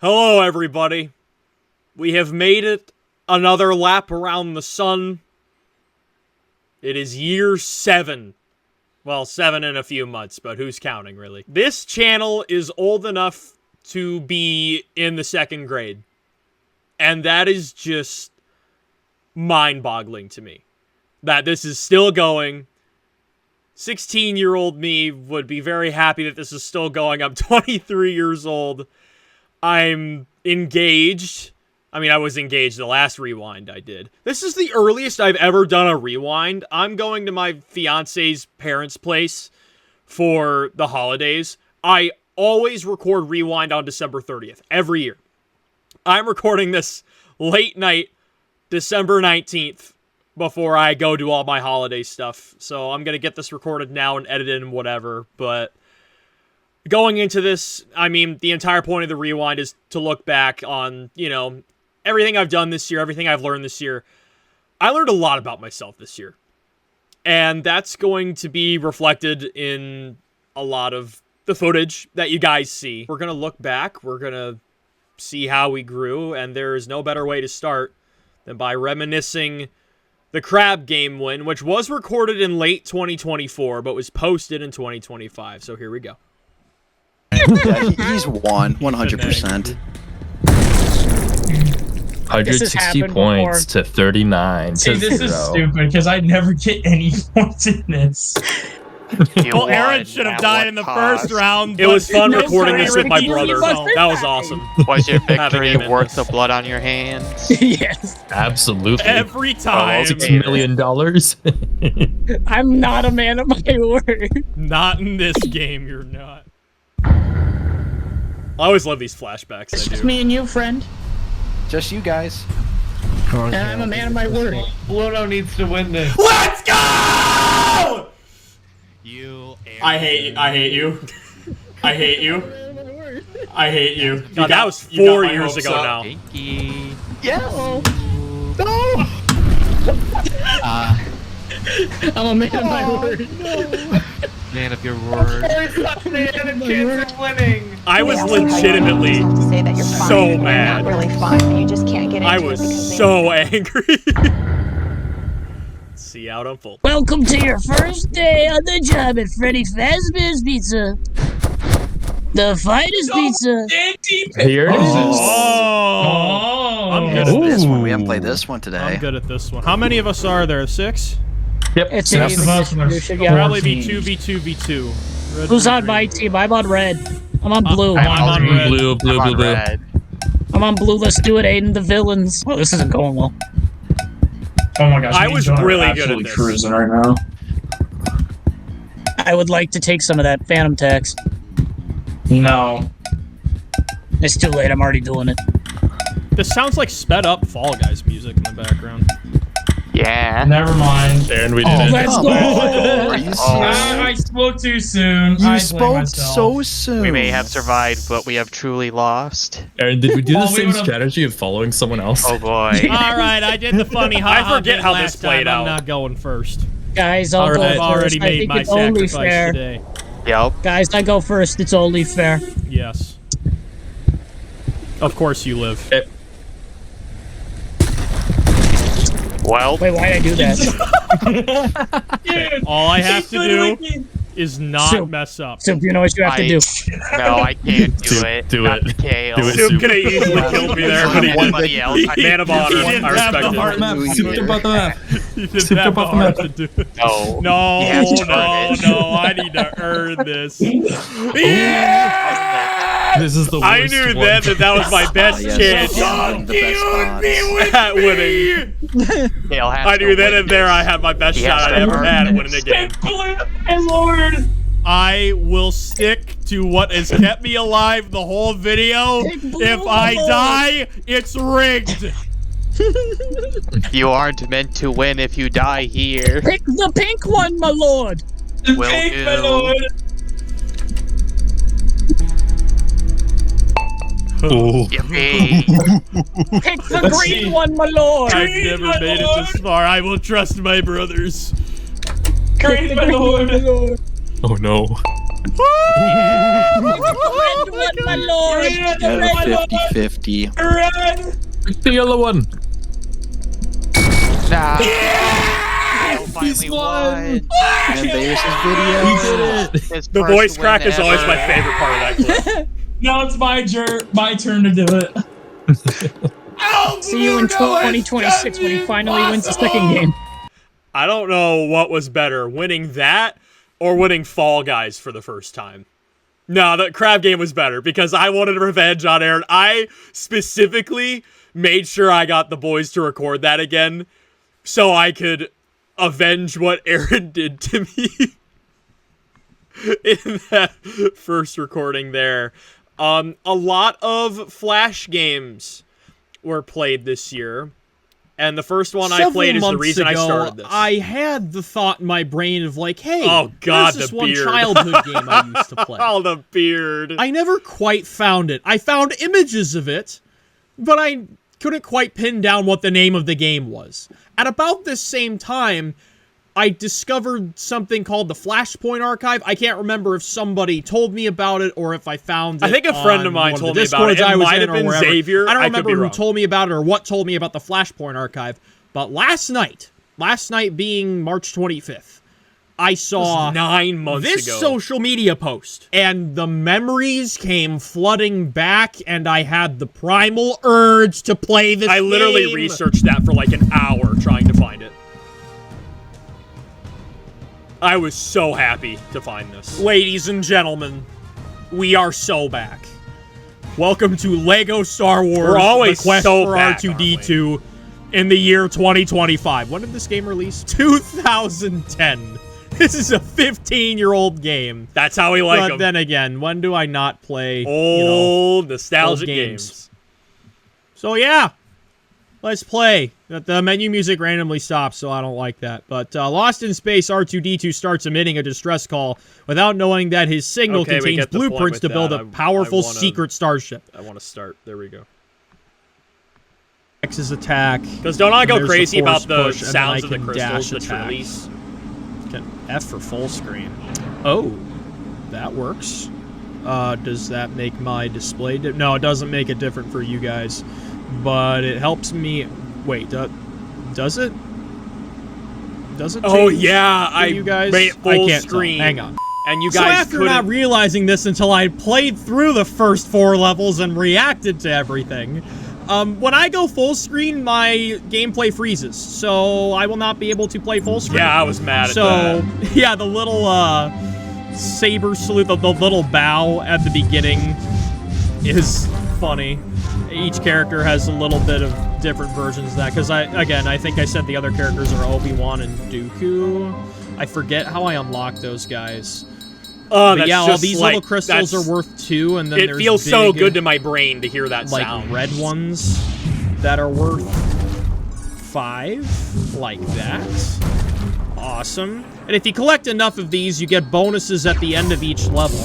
Hello, everybody. We have made it another lap around the sun. It is year 7. Well, 7 in a few months, but who's counting, really? This channel is old enough to be in the 2nd grade. And that is just mind-boggling to me. That this is still going. 16-year-old me would be very happy that this is still going. I'm 23 years old. I'm engaged. I mean, I was engaged the last rewind I did. This is the earliest I've ever done a rewind. I'm going to my fiance's parents' place for the holidays. I always record rewind on December 30th, every year. I'm recording this late night, December 19th, before I go do all my holiday stuff. So I'm going to get this recorded now and edit it and whatever, but going into this, I mean, the entire point of the rewind is to look back on, you know, everything I've done this year, everything I've learned this year. I learned a lot about myself this year. And that's going to be reflected in a lot of the footage that you guys see. We're going to look back, we're going to see how we grew, and there is no better way to start than by reminiscing the crab game win, which was recorded in late 2024, but was posted in 2025. So here we go. Yeah, he's won 100%. 160 points to 39 See, to this 0. is stupid because I never get any points in this. Well, Aaron should have died in the first round. It was fun recording this with my brother. That was awesome. Was your victory worth the blood on your hands? Yes. Absolutely. Every time. $6 million. I'm not a man of my word. Not in this game, you're not. I always love these flashbacks. It's just me and you, friend. Just you guys. And I'm a man of my word. Albluno needs to win this. Let's go! I hate you. I hate you. I hate you. I hate you. God, that was 4 years ago now. Yes. No! I'm a man of my word. Man of your word. I was legitimately so mad. Really fun. You just can't get into I it was because so angry. See how it unfolds. Welcome to your first day on the job at Freddy Fazbear's Pizza. The finest pizza. Here it is. Oh, I'm good at This one. We haven't played this one today. I'm good at this one. How many of us are there? 6? Yep. It's That's the most one. Probably be 2v2v2. Red, Who's blue, on my green. team? I'm on red. I'm on blue. I'm on red. Blue. I'm on red. I'm on blue. Let's do it, Aiden. The villains. Oh, this isn't going well. Oh my gosh. I me and was John are really good at absolutely this. cruising right now. I would like to take some of that phantom tax. No. It's too late. I'm already doing it. This sounds like sped up Fall Guys music in the background. Yeah. Never mind. And we did it. Let's go! Are you serious? I spoke too soon. You I blame spoke myself. so soon. We may have survived, but we have truly lost. Aaron, did we do the Well, we same would've- strategy of following someone else? Oh boy. Alright, I did the funny I forget how this played out. I'm not going first. Guys, I'll go I've first. already I made think my it's only sacrifice fair. today. Yep. Guys, I go first. It's only fair. Yes. Of course you live. Well, Wait, why'd I do that? All I have to do is not Soup. mess up. So, you know what you have to do? no, I can't do Soup, it. do Not it. the Kale. Do it. Soup Soup. could have easily killed me there, but he Somebody didn't. else. Man of honor, didn't I have respect the it. heart map. Here. Soup about the map. He didn't Soup have the about the heart map. to do it. No. No, He has to no, earn it. no, I need to earn this. Yeah! This is the worst I knew one. then that was my best yes, chance the best spots. at winning. Kale has I to knew then win and there this. I had my best He shot has I to ever earn had at winning a game. My lord. I will stick to what has kept me alive the whole video. If I die, it's rigged. You aren't meant to win if you die here. Pick the pink one, my lord. Will Thank do. my lord. Ooh. Yippee. Pick the green one, my lord. I've never made it this far. I will trust my brothers. Pick the green one, my lord. Oh no. My lord. Got a 50-50. The yellow one. Nah. Yeah! Finally won. And there's his video. We did it. His The first voice win crack is always ever. my favorite part of that clip. Now it's my turn to do it. See you in 2026 when he finally wins the second game. I don't know what was better, winning that or winning Fall Guys for the first time. No, the crab game was better because I wanted revenge on Aaron. I specifically made sure I got the boys to record that again so I could avenge what Aaron did to me in that first recording there. A lot of Flash games were played this year. And the first one I played is the reason I started this. I had the thought in my brain of like, hey, oh God, there's this the one beard. childhood game I used to play. Oh, the beard. I never quite found it. I found images of it, but I couldn't quite pin down what the name of the game was. At about this same time, I discovered something called the Flashpoint Archive. I can't remember if somebody told me about it or if I found it. I think a friend of mine told me about it. It might have been Xavier. I don't I could remember be who wrong. told me about it or what told me about the Flashpoint Archive. But last night being March 25th, I saw 9 months this ago. social media post, and the memories came flooding back, and I had the primal urge to play this I literally game. researched that for like an hour trying to find it. I was so happy to find this. Ladies and gentlemen, we are so back. Welcome to LEGO Star Wars, We're always the quest so for back, R2-D2 in the year 2025. When did this game release? 2010. This is a 15-year-old game. That's how we like But them. then again, when do I not play Old nostalgic old games. So yeah, let's play. The menu music randomly stops, so I don't like that. But Lost in Space, R2-D2 starts emitting a distress call without knowing that his signal Okay, we contains get the point blueprints with to build that. a powerful I wanna- secret starship. I want to start. There we go. X's attack. Because don't I go There's the crazy about force the push, and then sounds I of the can crystals dash that attack. release? F for full screen. Oh, that works. Does that make my display no, it doesn't make it different for you guys. But it helps me... Wait, does it? Does it Oh change yeah, for I you guys? made it I full can't tell. screen. Hang on. And you So guys after couldn't... not realizing this until I played through the first 4 levels and reacted to everything, when I go full screen, my gameplay freezes, so I will not be able to play full screen. Yeah, I was mad at So, that. yeah, the little saber salute, the little bow at the beginning is funny. Each character has a little bit of different versions of that, because I think I said the other characters are Obi-Wan and Dooku. I forget how I unlock those guys. Oh, But that's yeah, all just these like, little crystals that's- are worth 2, and then It there's feels so big, good to my brain to hear that like sound. red ones that are worth 5, like that. Awesome. And if you collect enough of these, you get bonuses at the end of each level.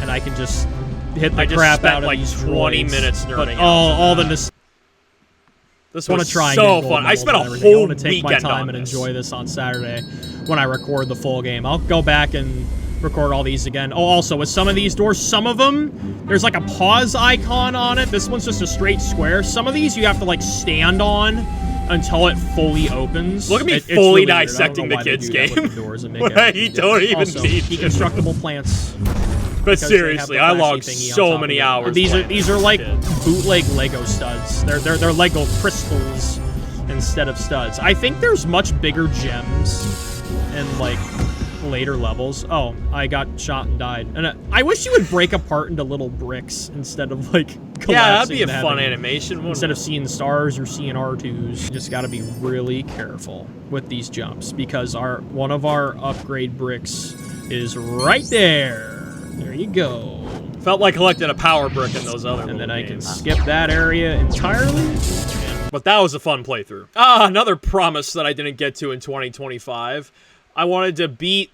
And I can just hit the I just crap spent out of like these 20 droids. minutes But nerding out. all the This I want was to try and so get gold fun. I medals spent a and everything. I whole want to take my weekend time on and this. enjoy this on Saturday when I record the full game. I'll go back and record all these again. Oh, also, with some of these doors, some of them, there's like a pause icon on it. This one's just a straight square. Some of these you have to like stand on until it fully opens. Look at me It's fully really weird. I don't dissecting know the why they kids' do that with game. the doors and make Why everything you don't different. even Also, need to. deconstructible plants. But because they have seriously, the I flashy logged thingy on so top many of it. hours. These playing are this like shit. bootleg Lego studs. They're Lego crystals instead of studs. I think there's much bigger gems in like later levels. Oh, I got shot and died. And I wish you would break apart into little bricks instead of like collapsing. Yeah, that'd be a and fun having- animation. wouldn't Instead it? of seeing stars, you're seeing R2s. You just got to be really careful with these jumps because one of our upgrade bricks is right there. There you go. Felt like collecting a power brick in those other And then little I can games. skip that area entirely. But that was a fun playthrough. Another promise that I didn't get to in 2025. I wanted to beat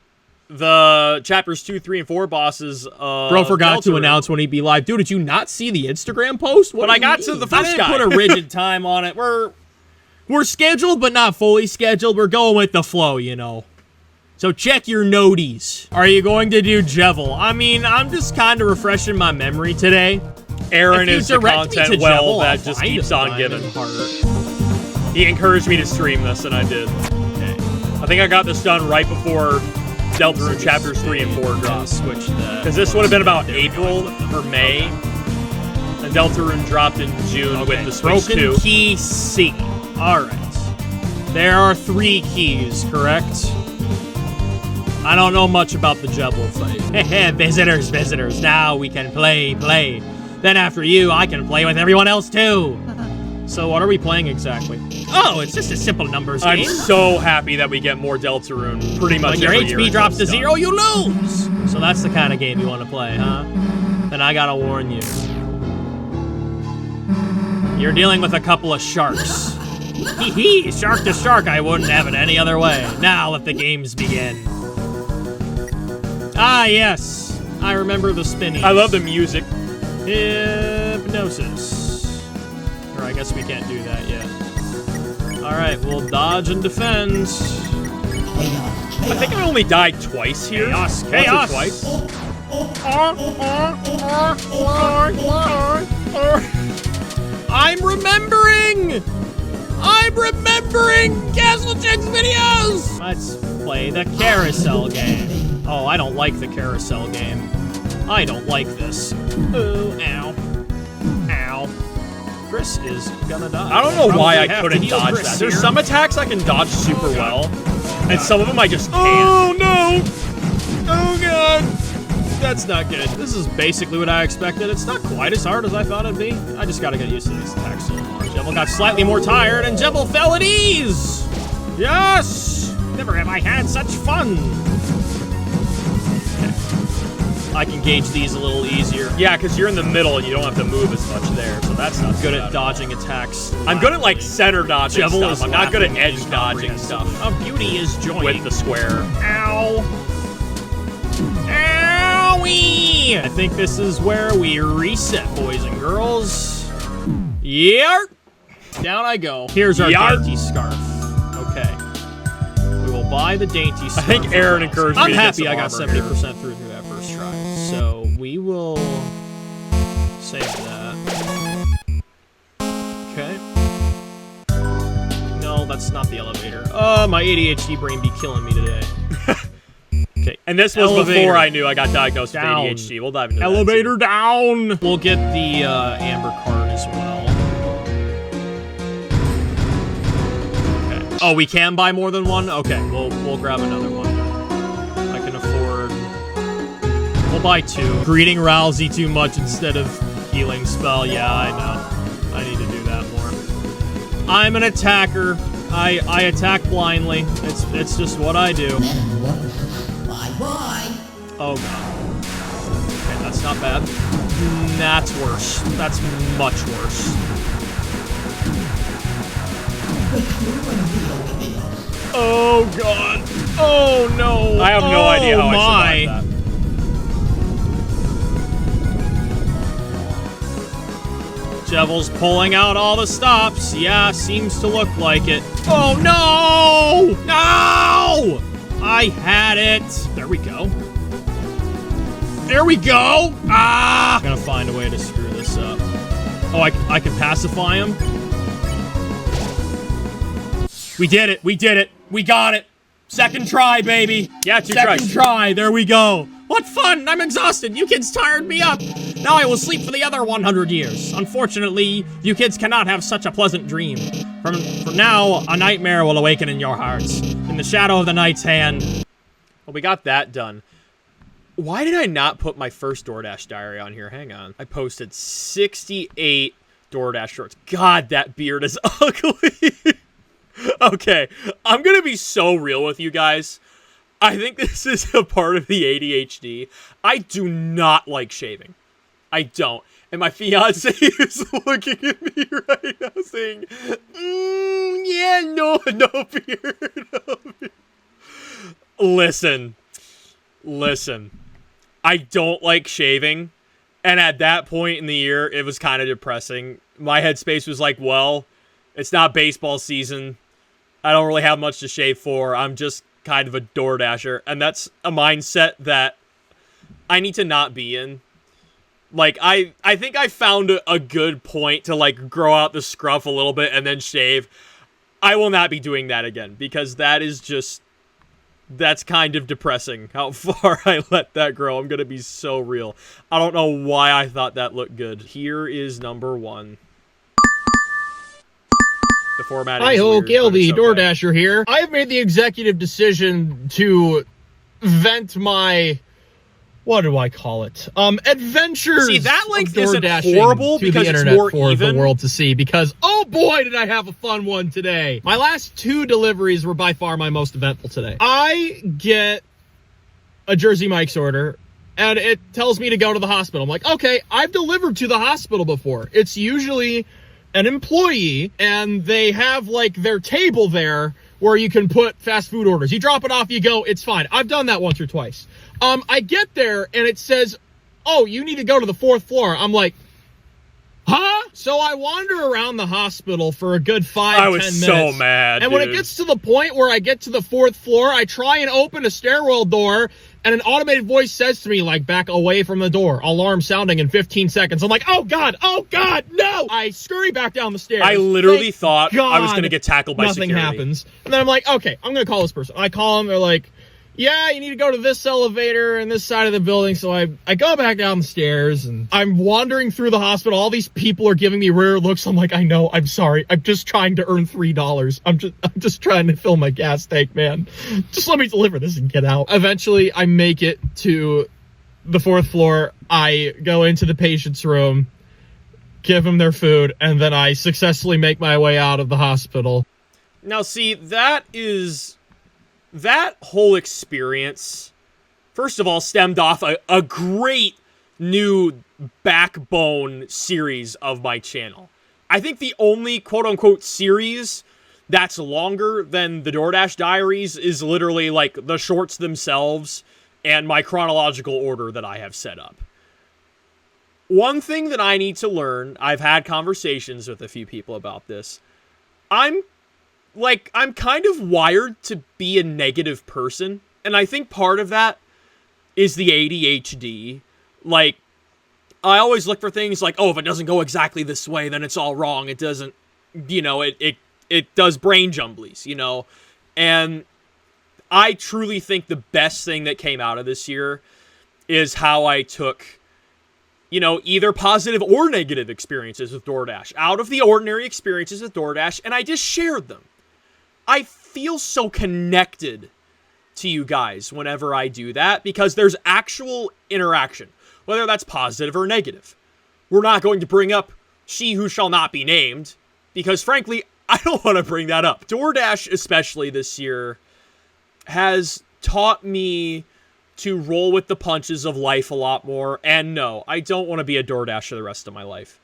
the chapters 2, 3, and 4 bosses. Bro forgot to announce when he'd be live. Dude, did you not see the Instagram post? What But do I you got mean? to the I first didn't guy. put a rigid time on it. We're scheduled, but not fully scheduled. We're going with the flow, you know. So check your noties. Are you going to do Jevil? I mean, I'm just kind of refreshing my memory today. Aaron is the content well that just keeps on giving. He encouraged me to stream this, and I did. Okay. I think I got this done right before Deltarune Chapters 3 and 4 dropped. Because this would have been about April or May. And Deltarune dropped in June with the Switch 2. Broken key C. Alright. There are 3 keys, correct? I don't know much about the Jebel fight. Visitors. Now we can play. Then after you, I can play with everyone else too. So what are we playing exactly? Oh, it's just a simple numbers game. I'm so happy that we get more Deltarune pretty much every year. When your HP drops to 0, you lose! So that's the kind of game you want to play, huh? Then I gotta warn you. You're dealing with a couple of sharks. Hee, shark to shark, I wouldn't have it any other way. Now let the games begin. Ah, yes. I remember the spinnies. I love the music. Hypnosis. Or I guess we can't do that yet. Alright, we'll dodge and defend. I think I only died twice here. Chaos. Once or twice. I'm remembering Castle Chicks videos! Let's play the carousel game. Oh, I don't like the carousel game. I don't like this. Ooh, ow. Ow. Chris is gonna die. I don't know why I couldn't dodge that. There's some attacks I can dodge super well, and some of them I just can't. Oh, no! Oh, God! That's not good. This is basically what I expected. It's not quite as hard as I thought it'd be. I just gotta get used to these attacks so much. Jebel got slightly more tired, and Jebel fell at ease! Yes! Never have I had such fun! Okay. I can gauge these a little easier. Yeah, because you're in the middle and you don't have to move as much there, so that's not good at dodging attacks. I'm good at, like, center dodging stuff. I'm not good at edge dodging stuff. A beauty is joy with the square. Ow! Owie! I think this is where we reset, boys and girls. Yarp! Down I go. Here's our dainty scarf. Okay. We will buy the dainty scarf. I think Aaron encouraged me to get some armor. I'm happy I got 70% through that first try. So we will save that. Okay. No, that's not the elevator. Oh, my ADHD brain be killing me today. Okay, and this was before I knew I got diagnosed with ADHD. We'll dive into elevator that down. We'll get the amber card as well. Okay. Oh, we can buy more than one? Okay, we'll grab another one. I can afford. We'll buy 2. Greeting Rousey too much instead of healing spell. Yeah, I know. I need to do that more. I'm an attacker. I attack blindly. It's just what I do. Oh, God. Okay, that's not bad. That's worse. That's much worse. Oh, God. Oh, no. I have no idea how I survived that. Jebel's pulling out all the stops. Yeah, seems to look like it. Oh, no! No! I had it. There we go. There we go! Ah! I'm gonna find a way to screw this up. Oh, I can pacify him? We did it! We did it! We got it! Second try, baby! Yeah, 2 tries. Second try! There we go! What fun! I'm exhausted! You kids tired me up! Now I will sleep for the other 100 years. Unfortunately, you kids cannot have such a pleasant dream. From now, a nightmare will awaken in your hearts. In the shadow of the night's hand. Well, we got that done. Why did I not put my first DoorDash diary on here? Hang on. I posted 68 DoorDash shorts. God, that beard is ugly. Okay, I'm gonna be so real with you guys. I think this is a part of the ADHD. I do not like shaving. I don't. And my fiance is looking at me right now saying, yeah, no beard. No beard. Listen. I don't like shaving. And at that point in the year, it was kind of depressing. My headspace was like, well, it's not baseball season. I don't really have much to shave for. I'm just kind of a DoorDasher, and that's a mindset that I need to not be in. Like, I think I found a good point to, like, grow out the scruff a little bit and then shave. I will not be doing that again, because that is just... That's kind of depressing, how far I let that grow. I'm gonna be so real. I don't know why I thought that looked good. Here is number 1. The formatting is Hi-ho, weird, Gail but the it's okay. DoorDasher here. I have made the executive decision to vent my... What do I call it? Adventures. See, that length of isn't DoorDashing horrible to because the it's internet more for even. the world to see. Because oh boy, did I have a fun one today! My last 2 deliveries were by far my most eventful today. I get a Jersey Mike's order, and it tells me to go to the hospital. I'm like, okay, I've delivered to the hospital before. It's usually an employee, and they have like their table there where you can put fast food orders. You drop it off, you go, it's fine. I've done that once or twice. I get there and it says, oh, you need to go to the 4th floor. I'm like, huh? So I wander around the hospital for a good 5-10 minutes. I was so mad, And when it dude. gets to the point where I get to the 4th floor, I try and open a stairwell door, and an automated voice says to me, like, back away from the door, alarm sounding in 15 seconds. I'm like, oh God, no! I scurry back down the stairs. I literally Thank thought I was God going to get tackled by nothing security. happens. And then I'm like, okay, I'm going to call this person. I call them, they're like, yeah, you need to go to this elevator and this side of the building. So I go back down the stairs and I'm wandering through the hospital. All these people are giving me rare looks. I'm like, I know, I'm sorry. I'm just trying to earn $3. I'm just trying to fill my gas tank, man. Just let me deliver this and get out. Eventually I make it to the 4th floor. I go into the patient's room, give them their food, and then I successfully make my way out of the hospital. Now, see, that whole experience, first of all, stemmed off a great new backbone series of my channel. I think the only quote-unquote series that's longer than the DoorDash Diaries is literally, like, the shorts themselves and my chronological order that I have set up. One thing that I need to learn, I've had conversations with a few people about this, I'm kind of wired to be a negative person, and I think part of that is the ADHD. Like, I always look for things like, oh, if it doesn't go exactly this way, then it's all wrong. It doesn't, it does brain jumblies, And I truly think the best thing that came out of this year is how I took, either positive or negative experiences with DoorDash, out of the ordinary experiences with DoorDash, and I just shared them. I feel so connected to you guys whenever I do that because there's actual interaction, whether that's positive or negative. We're not going to bring up She Who Shall Not Be Named because, frankly, I don't want to bring that up. DoorDash, especially this year, has taught me to roll with the punches of life a lot more. And no, I don't want to be a DoorDasher the rest of my life.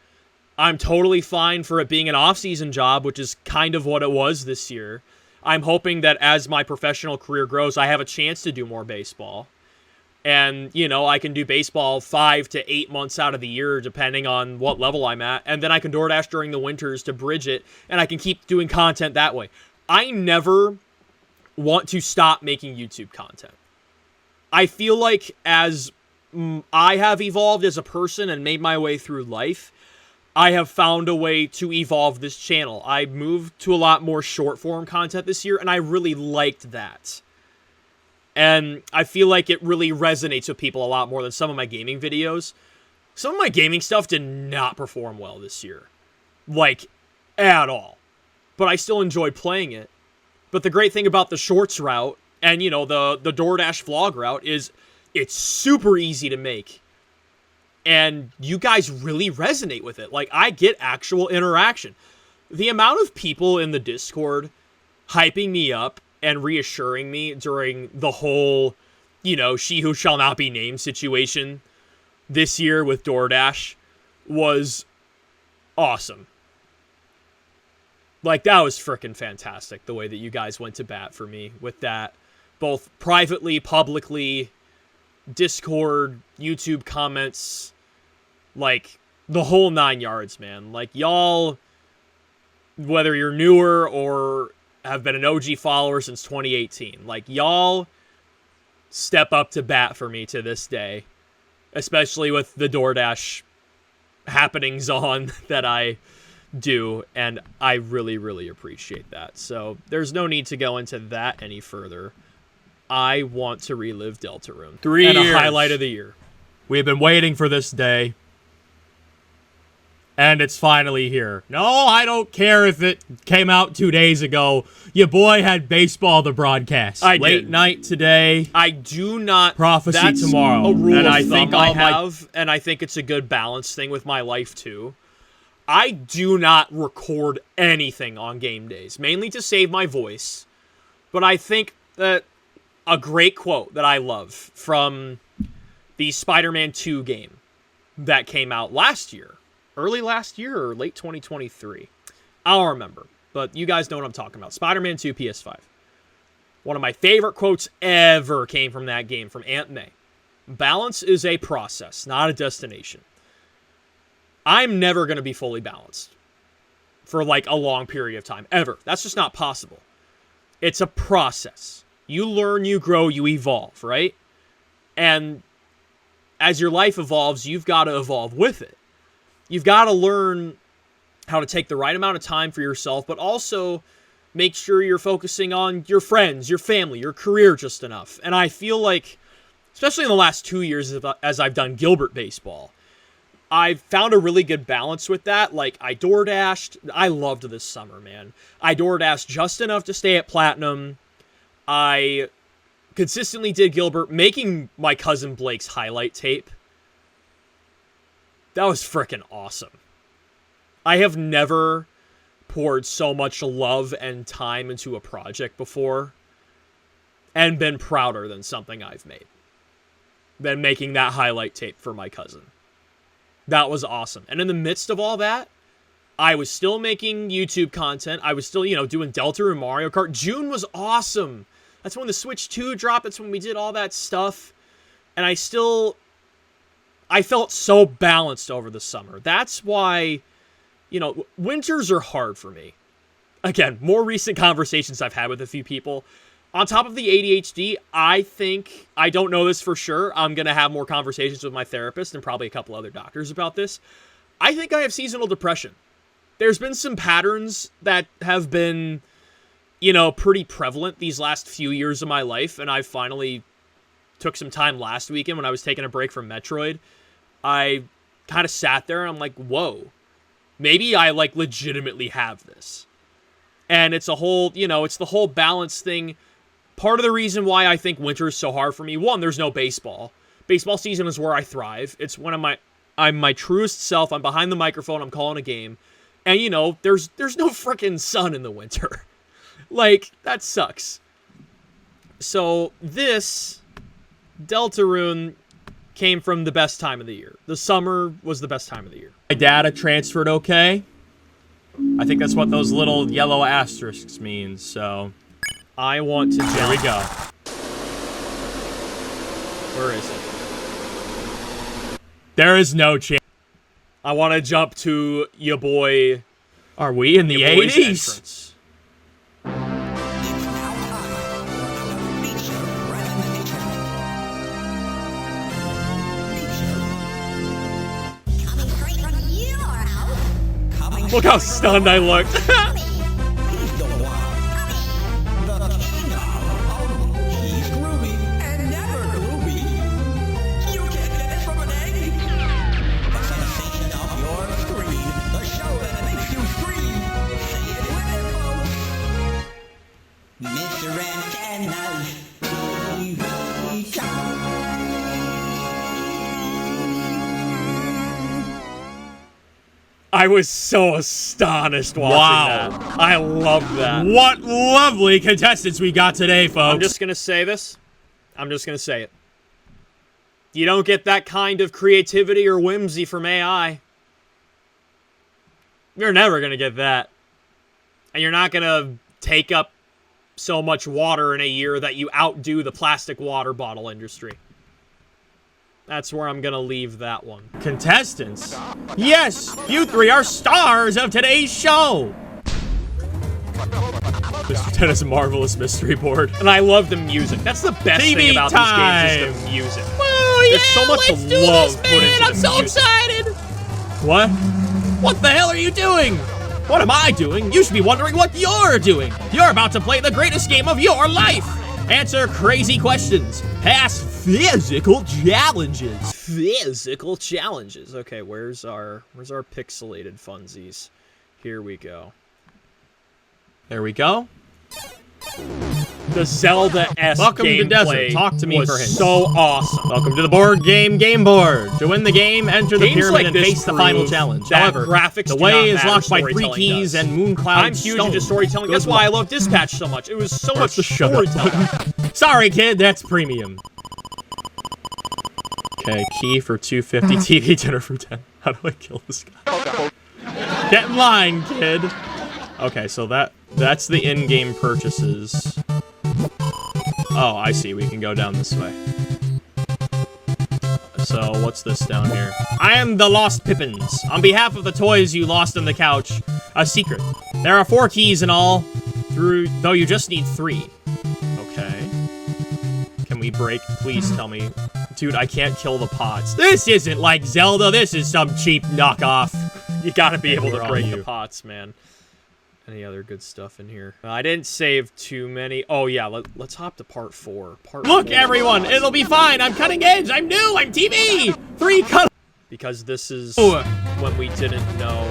I'm totally fine for it being an off-season job, which is kind of what it was this year. I'm hoping that as my professional career grows, I have a chance to do more baseball. And, I can do baseball 5 to 8 months out of the year, depending on what level I'm at. And then I can DoorDash during the winters to bridge it, and I can keep doing content that way. I never want to stop making YouTube content. I feel like as I have evolved as a person and made my way through life, I have found a way to evolve this channel. I moved to a lot more short-form content this year, and I really liked that. And I feel like it really resonates with people a lot more than some of my gaming videos. Some of my gaming stuff did not perform well this year. Like, at all. But I still enjoyed playing it. But the great thing about the shorts route, and, the DoorDash vlog route, is it's super easy to make. And you guys really resonate with it. Like, I get actual interaction. The amount of people in the Discord hyping me up and reassuring me during the whole, She Who Shall Not Be Named situation this year with DoorDash was awesome. Like, that was frickin' fantastic, the way that you guys went to bat for me with that. Both privately, publicly, Discord, YouTube comments, like, the whole 9 yards, man. Like, y'all, whether you're newer or have been an OG follower since 2018. Like, y'all step up to bat for me to this day, especially with the DoorDash happenings on that I do, and I really, really appreciate that. So there's no need to go into that any further. I want to relive Deltarune. 3 years. And a highlight of the year. We've been waiting for this day. And it's finally here. No, I don't care if it came out 2 days ago. Your boy had baseball to broadcast. Late night today. I do not. Prophecy that's tomorrow. A rule and of I thumb think I have, and I think it's a good balance thing with my life too. I do not record anything on game days, mainly to save my voice. But I think that a great quote that I love from the Spider-Man 2 game that came out last year, early last year or late 2023. I don't remember, but you guys know what I'm talking about. Spider-Man 2 PS5. One of my favorite quotes ever came from that game, from Aunt May. Balance is a process, not a destination. I'm never going to be fully balanced for like a long period of time, ever. That's just not possible. It's a process. You learn, you grow, you evolve, right? And as your life evolves, you've got to evolve with it. You've got to learn how to take the right amount of time for yourself, but also make sure you're focusing on your friends, your family, your career just enough. And I feel like, especially in the last 2 years as I've done Gilbert baseball, I've found a really good balance with that. Like, I DoorDashed. I loved this summer, man. I DoorDashed just enough to stay at Platinum. I consistently did Gilbert, making my cousin Blake's highlight tape. That was freaking awesome. I have never poured so much love and time into a project before and been prouder than something I've made than making that highlight tape for my cousin. That was awesome. And in the midst of all that, I was still making YouTube content. I was still, doing Deltarune and Mario Kart. June was awesome. That's when the Switch 2 dropped. That's when we did all that stuff. And I felt so balanced over the summer. That's why, winters are hard for me. Again, more recent conversations I've had with a few people. On top of the ADHD, I think, I don't know this for sure, I'm going to have more conversations with my therapist and probably a couple other doctors about this. I think I have seasonal depression. There's been some patterns that have been, pretty prevalent these last few years of my life, and I finally took some time last weekend when I was taking a break from Metroid. I kind of sat there and I'm like, whoa, maybe I legitimately have this. And it's a whole, it's the whole balance thing. Part of the reason why I think winter is so hard for me, one, there's no baseball. Baseball season is where I thrive. It's when I'm my truest self. I'm behind the microphone. I'm calling a game. And, there's no freaking sun in the winter. That sucks. So this Deltarune came from the best time of the year. The summer was the best time of the year. My data transferred okay. I think that's what those little yellow asterisks mean, so I want to jump. Here we go. Where is it? There is no chance. I want to jump to your boy. Are we in the 80s? Look how stunned I looked. I was so astonished watching that. I love that. What lovely contestants we got today, folks. I'm just going to say this. I'm just going to say it. You don't get that kind of creativity or whimsy from AI. You're never going to get that. And you're not going to take up so much water in a year that you outdo the plastic water bottle industry. That's where I'm going to leave that one. Contestants? Yes, you three are stars of today's show. Mr. Tennis Marvelous Mystery Board. And I love the music. That's the best thing about these games is the music. There's so much love put into I'm so music. excited! What? What the hell are you doing? What am I doing? You should be wondering what you're doing. You're about to play the greatest game of your life! Answer crazy questions. Pass physical challenges. Physical challenges. Okay, where's our pixelated funsies? Here we go. There we go. The Zelda-esque Welcome to Desert. gameplay Talk to me was for hints. so awesome. Welcome to the board game board. To win the game, enter the Games pyramid like and this face the final prove challenge. that However, graphics the do way not is matter, locked by 3 storytelling keys does. and Mooncloud I'm huge into storytelling. That's why I love Dispatch so much. It was so much storytelling. Sorry, kid, that's premium. Okay, key for 250 TV dinner for 10. How do I kill this guy? Get in line, kid. Okay, so that's the in-game purchases. Oh, I see. We can go down this way. So, what's this down here? I am the Lost Pippins. On behalf of the toys you lost on the couch, a secret. There are 4 keys in all, though you just need 3. Okay. Can we break? Please tell me. Dude, I can't kill the pots. This isn't like Zelda. This is some cheap knockoff. You gotta be able to break the pots, man. Any other good stuff in here? I didn't save too many. Oh, yeah, let's hop to part 4. Look, everyone, it'll be fine. I'm cutting edge. I'm new. I'm TV. 3 cut. Because this is when we didn't know.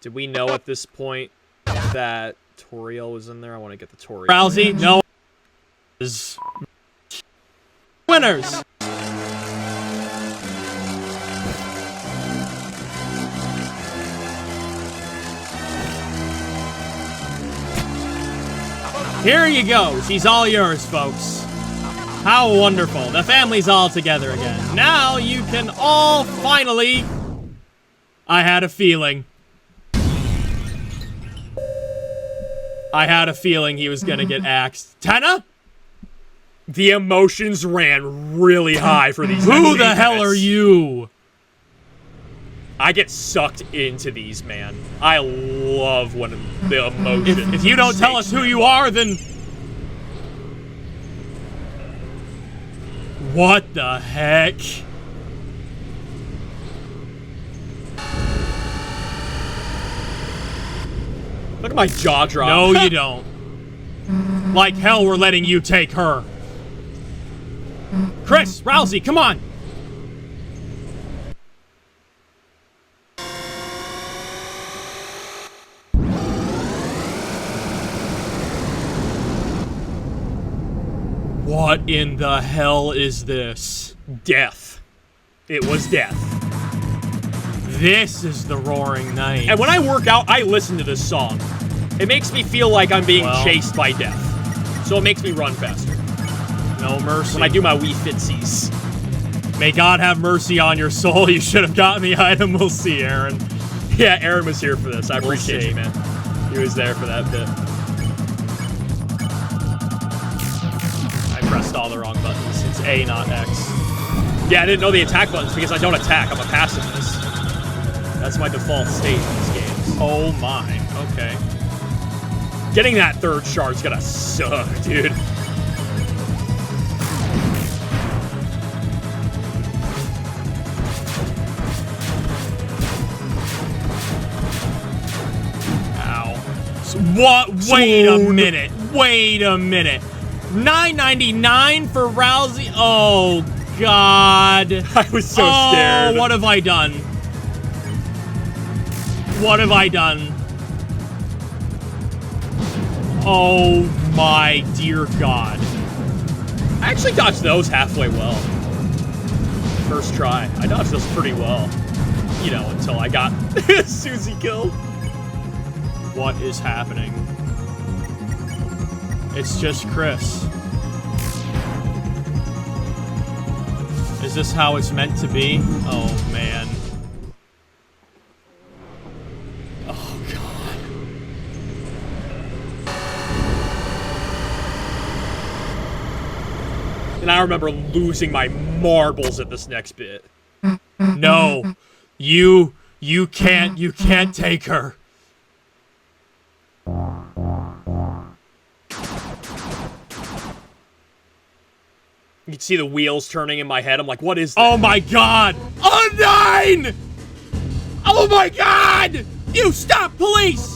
Did we know at this point that Toriel was in there? I want to get the Toriel. Rousey, no. Winners. Here you go. She's all yours, folks. How wonderful. The family's all together again. Now you can all finally... I had a feeling. I had a feeling he was gonna get axed. Tenna? The emotions ran really high for these. Who the hell are you? I get sucked into these, man. I love when the emotions. If you don't tell us who you are, then... What the heck? Look at my jaw drop. No, you don't. Like hell, we're letting you take her. Chris, Rousey, come on. What in the hell is this? Death. It was death. This is the Roaring Night. And when I work out, I listen to this song. It makes me feel like I'm being chased by death. So it makes me run faster. No mercy. When I do my Wii Fitsies. May God have mercy on your soul. You should have gotten the item. We'll see, Aaron. Yeah, Aaron was here for this. I appreciate you, man. He was there for that bit. I pressed all the wrong buttons. It's A, not X. Yeah, I didn't know the attack buttons because I don't attack. I'm a pacifist. That's my default state in these games. Oh my. Okay. Getting that third shard's gonna suck, dude. What? Wait a minute. Wait a minute. $9.99 for Rousey? Oh, God. I was so scared. Oh, what have I done? What have I done? Oh, my dear God. I actually dodged those halfway well. First try. I dodged those pretty well. You know, until I got Susie killed. What is happening? It's just Chris. Is this how it's meant to be? Oh, man. Oh, God. And I remember losing my marbles at this next bit. No. You can't take her. You can see the wheels turning in my head. I'm like, what is that? Oh my god! Undyne! Oh my god! You stop, police!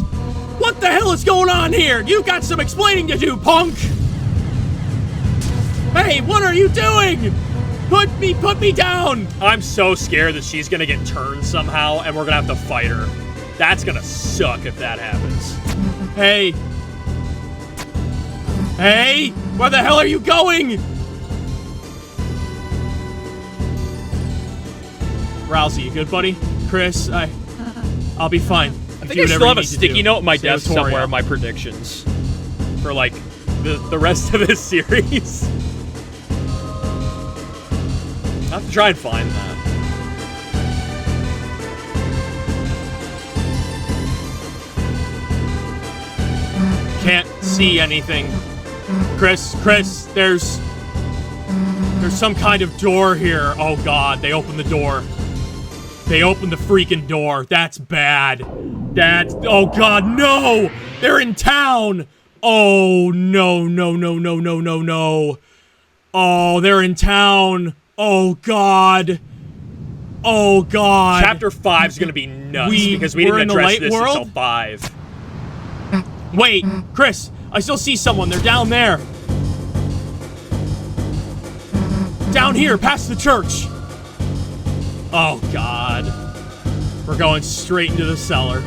What the hell is going on here? You got some explaining to do, punk! Hey, what are you doing? Put me down! I'm so scared that she's gonna get turned somehow and we're gonna have to fight her. That's gonna suck if that happens. Hey. Hey! Where the hell are you going? Rousey, you good, buddy? Chris, I'll be fine. I think I still have a sticky note in my desk somewhere of my predictions. For, like, the rest of this series. I have to try and find that. Can't see anything. Chris, there's some kind of door here. Oh god, they opened the door. They opened the freaking door. That's bad. Oh god, no! They're in town! Oh, no. Oh, they're in town. Oh god. Oh god. Chapter 5 is gonna be nuts because we didn't address this until 5. Wait, Chris, I still see someone. They're down there. Down here, past the church. Oh, God. We're going straight into the cellar.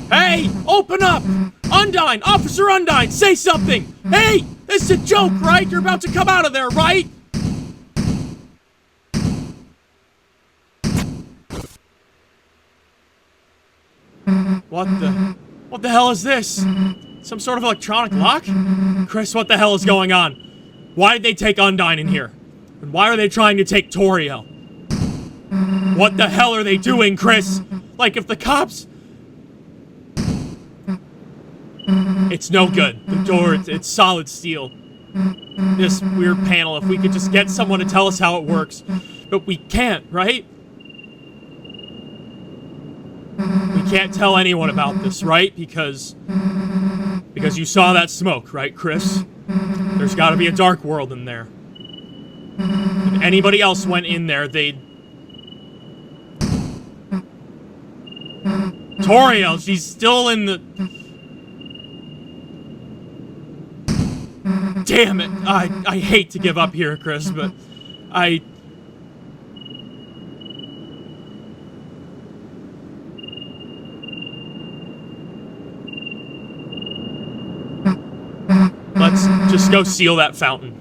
Hey, open up! Undyne, Officer Undyne, say something! Hey, this is a joke, right? You're about to come out of there, right? What the hell is this? Some sort of electronic lock? Chris, what the hell is going on? Why did they take Undyne in here? And why are they trying to take Toriel? What the hell are they doing, Chris? Like, if the cops... It's no good. The door, it's solid steel. This weird panel, if we could just get someone to tell us how it works. But we can't, right? We can't tell anyone about this, right? Because you saw that smoke, right, Chris? There's gotta be a dark world in there. If anybody else went in there, they'd... Toriel, she's still in the... Damn it! I hate to give up here, Chris, but Let's just go seal that fountain.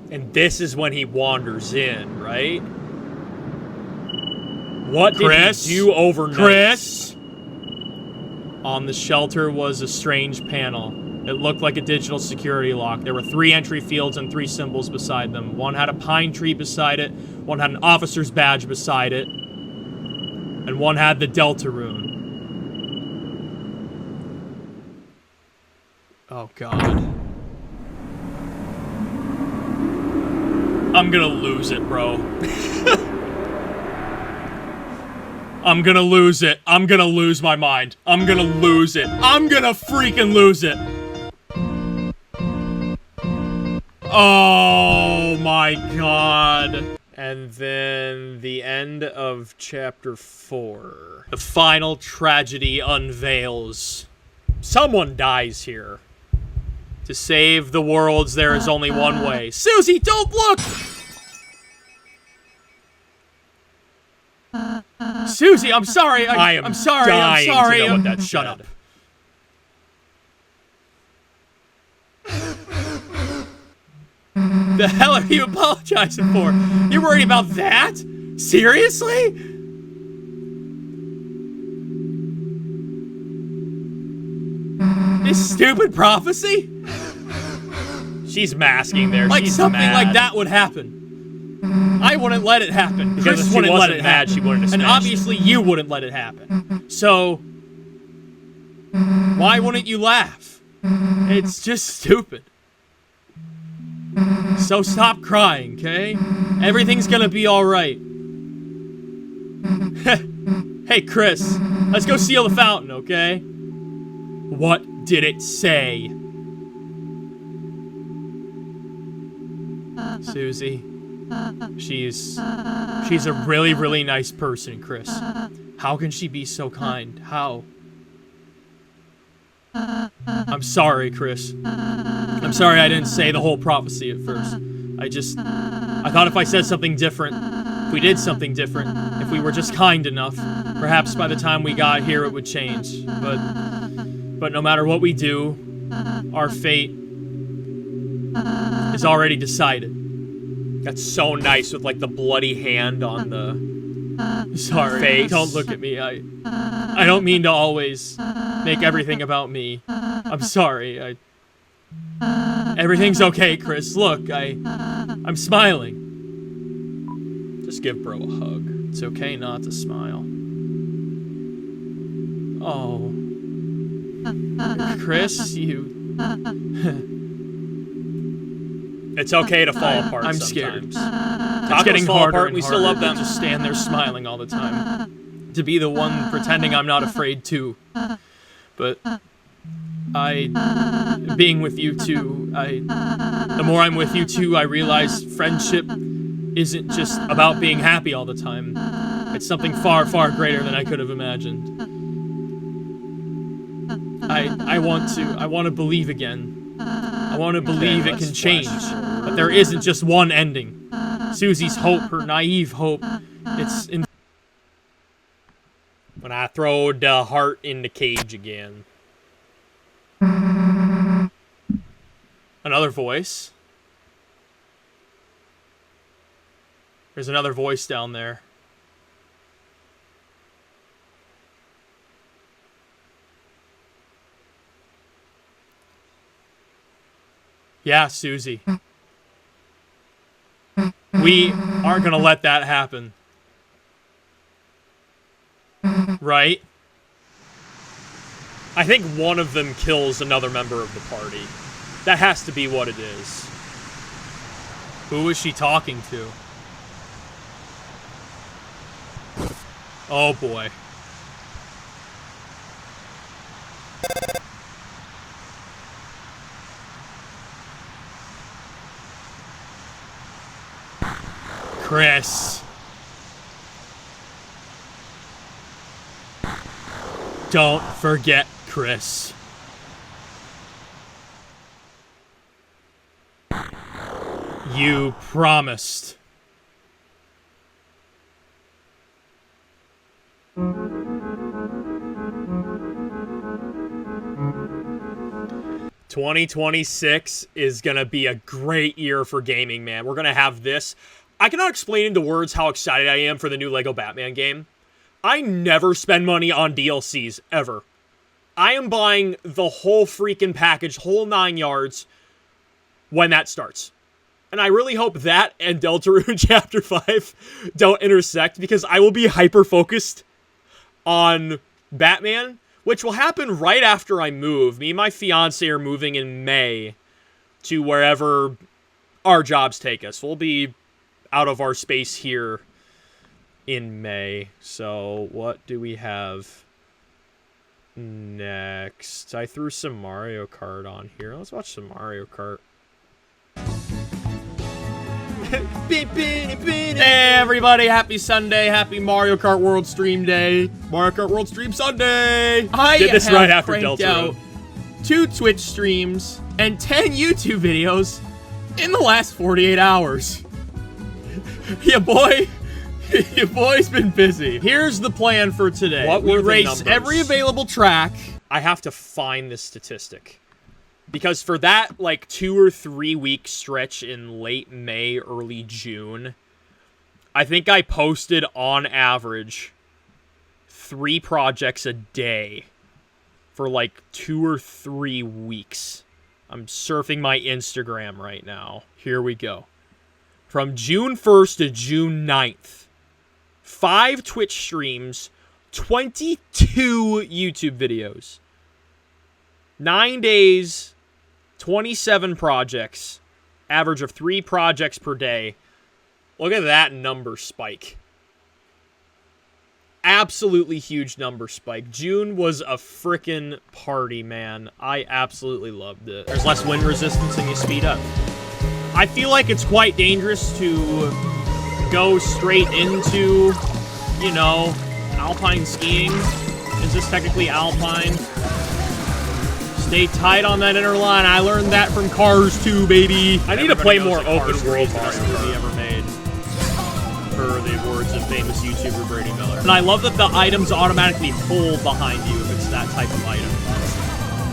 And this is when he wanders in, right? What did he do overnight? Chris! On the shelter was a strange panel. It looked like a digital security lock. There were 3 entry fields and 3 symbols beside them. One had a pine tree beside it, one had an officer's badge beside it, and one had the Delta rune. Oh, God. I'm gonna lose it, bro. I'm gonna lose it. I'm gonna lose my mind. I'm gonna lose it. I'm gonna freaking lose it. Oh my god. And then the end of chapter 4. The final tragedy unveils. Someone dies here. To save the worlds, there is only one way. Susie, don't look! Susie, I'm sorry. I'm sorry. I'm sorry. To know what that shut up. The hell are you apologizing for? You're worried about that? Seriously? This stupid prophecy? She's masking there. Like she's something mad. Like that would happen. I wouldn't let it happen. Because Chris wouldn't let it happen. She wouldn't have and obviously you wouldn't let it happen. So why wouldn't you laugh? It's just stupid. So stop crying, okay? Everything's gonna be alright. Hey, Chris, let's go seal the fountain, okay? What did it say? Susie, she's a really, really nice person, Chris. How can she be so kind? How? I'm sorry, Chris. I'm sorry I didn't say the whole prophecy at first. I thought if I said something different, if we did something different, if we were just kind enough, perhaps by the time we got here it would change. But no matter what we do, our fate is already decided. That's so nice with like the bloody hand on the sorry face. Don't look at me. I don't mean to always make everything about me. I'm sorry. Everything's okay, Chris. Look, I'm smiling. Just give bro a hug. It's okay not to smile. Oh. Chris, you... It's okay to fall apart I'm scared. It's getting harder and we still love them. Just stand there smiling all the time. To be the one pretending I'm not afraid too. But being with you two, the more I'm with you two, I realize friendship isn't just about being happy all the time. It's something far, far greater than I could have imagined. I want to believe again. I want to believe it can change, but there isn't just one ending. Susie's hope, her naive hope, it's in... When I throw the heart in the cage again. Another voice. There's another voice down there. Yeah, Susie. We aren't gonna let that happen. Right? I think one of them kills another member of the party. That has to be what it is. Who is she talking to? Oh boy. Chris. Don't forget Chris. You promised. "2026 is gonna be a great year for gaming, man. We're gonna have this. I cannot explain into words how excited I am for the new Lego Batman game. I never spend money on DLCs, ever. I am buying the whole freaking package, whole 9 yards, when that starts. And I really hope that and Deltarune Chapter 5 don't intersect, because I will be hyper-focused on Batman, which will happen right after I move. Me and my fiance are moving in May to wherever our jobs take us. We'll be out of our space here in May. So what do we have next? I threw some Mario Kart on here. Let's watch some Mario Kart. Hey everybody, happy Sunday, happy Mario Kart World Stream Day. Mario Kart World Stream Sunday. I did this right after Deltarune. 2 Twitch streams and 10 YouTube videos in the last 48 hours. Your boy's been busy. Here's the plan for today. We race every available track. I have to find this statistic. Because for that, like, 2 or 3 week stretch in late May, early June, I think I posted, on average, 3 projects a day for, like, 2 or 3 weeks. I'm surfing my Instagram right now. Here we go. From June 1st to June 9th, 5 Twitch streams, 22 YouTube videos, 9 days, 27 projects, average of 3 projects per day. Look at that number spike. absolutely huge number spike. June was a frickin' party, man. I absolutely loved it. There's less wind resistance and you speed up. I feel like it's quite dangerous to go straight into, you know, alpine skiing. Is this technically alpine? Stay tight on that inner line. I learned that from Cars 2, baby. I need to play more open world Mario movie ever made. Per the words of famous YouTuber Brady Miller. And I love that the items automatically pull behind you if it's that type of item.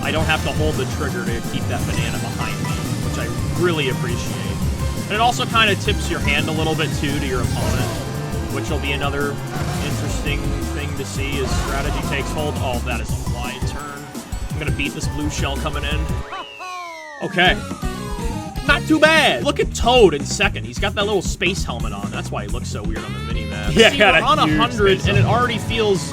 I don't have to hold the trigger to keep that banana behind me, which I really appreciate. And it also kind of tips your hand a little bit, too, to your opponent, which will be another interesting thing to see as strategy takes hold. Oh, that is a wide turn. I'm gonna beat this blue shell coming in. Okay. Not too bad. Look at Toad in second. He's got that little space helmet on. That's why he looks so weird on the mini-map. Yeah, see, we're on 100, and it already feels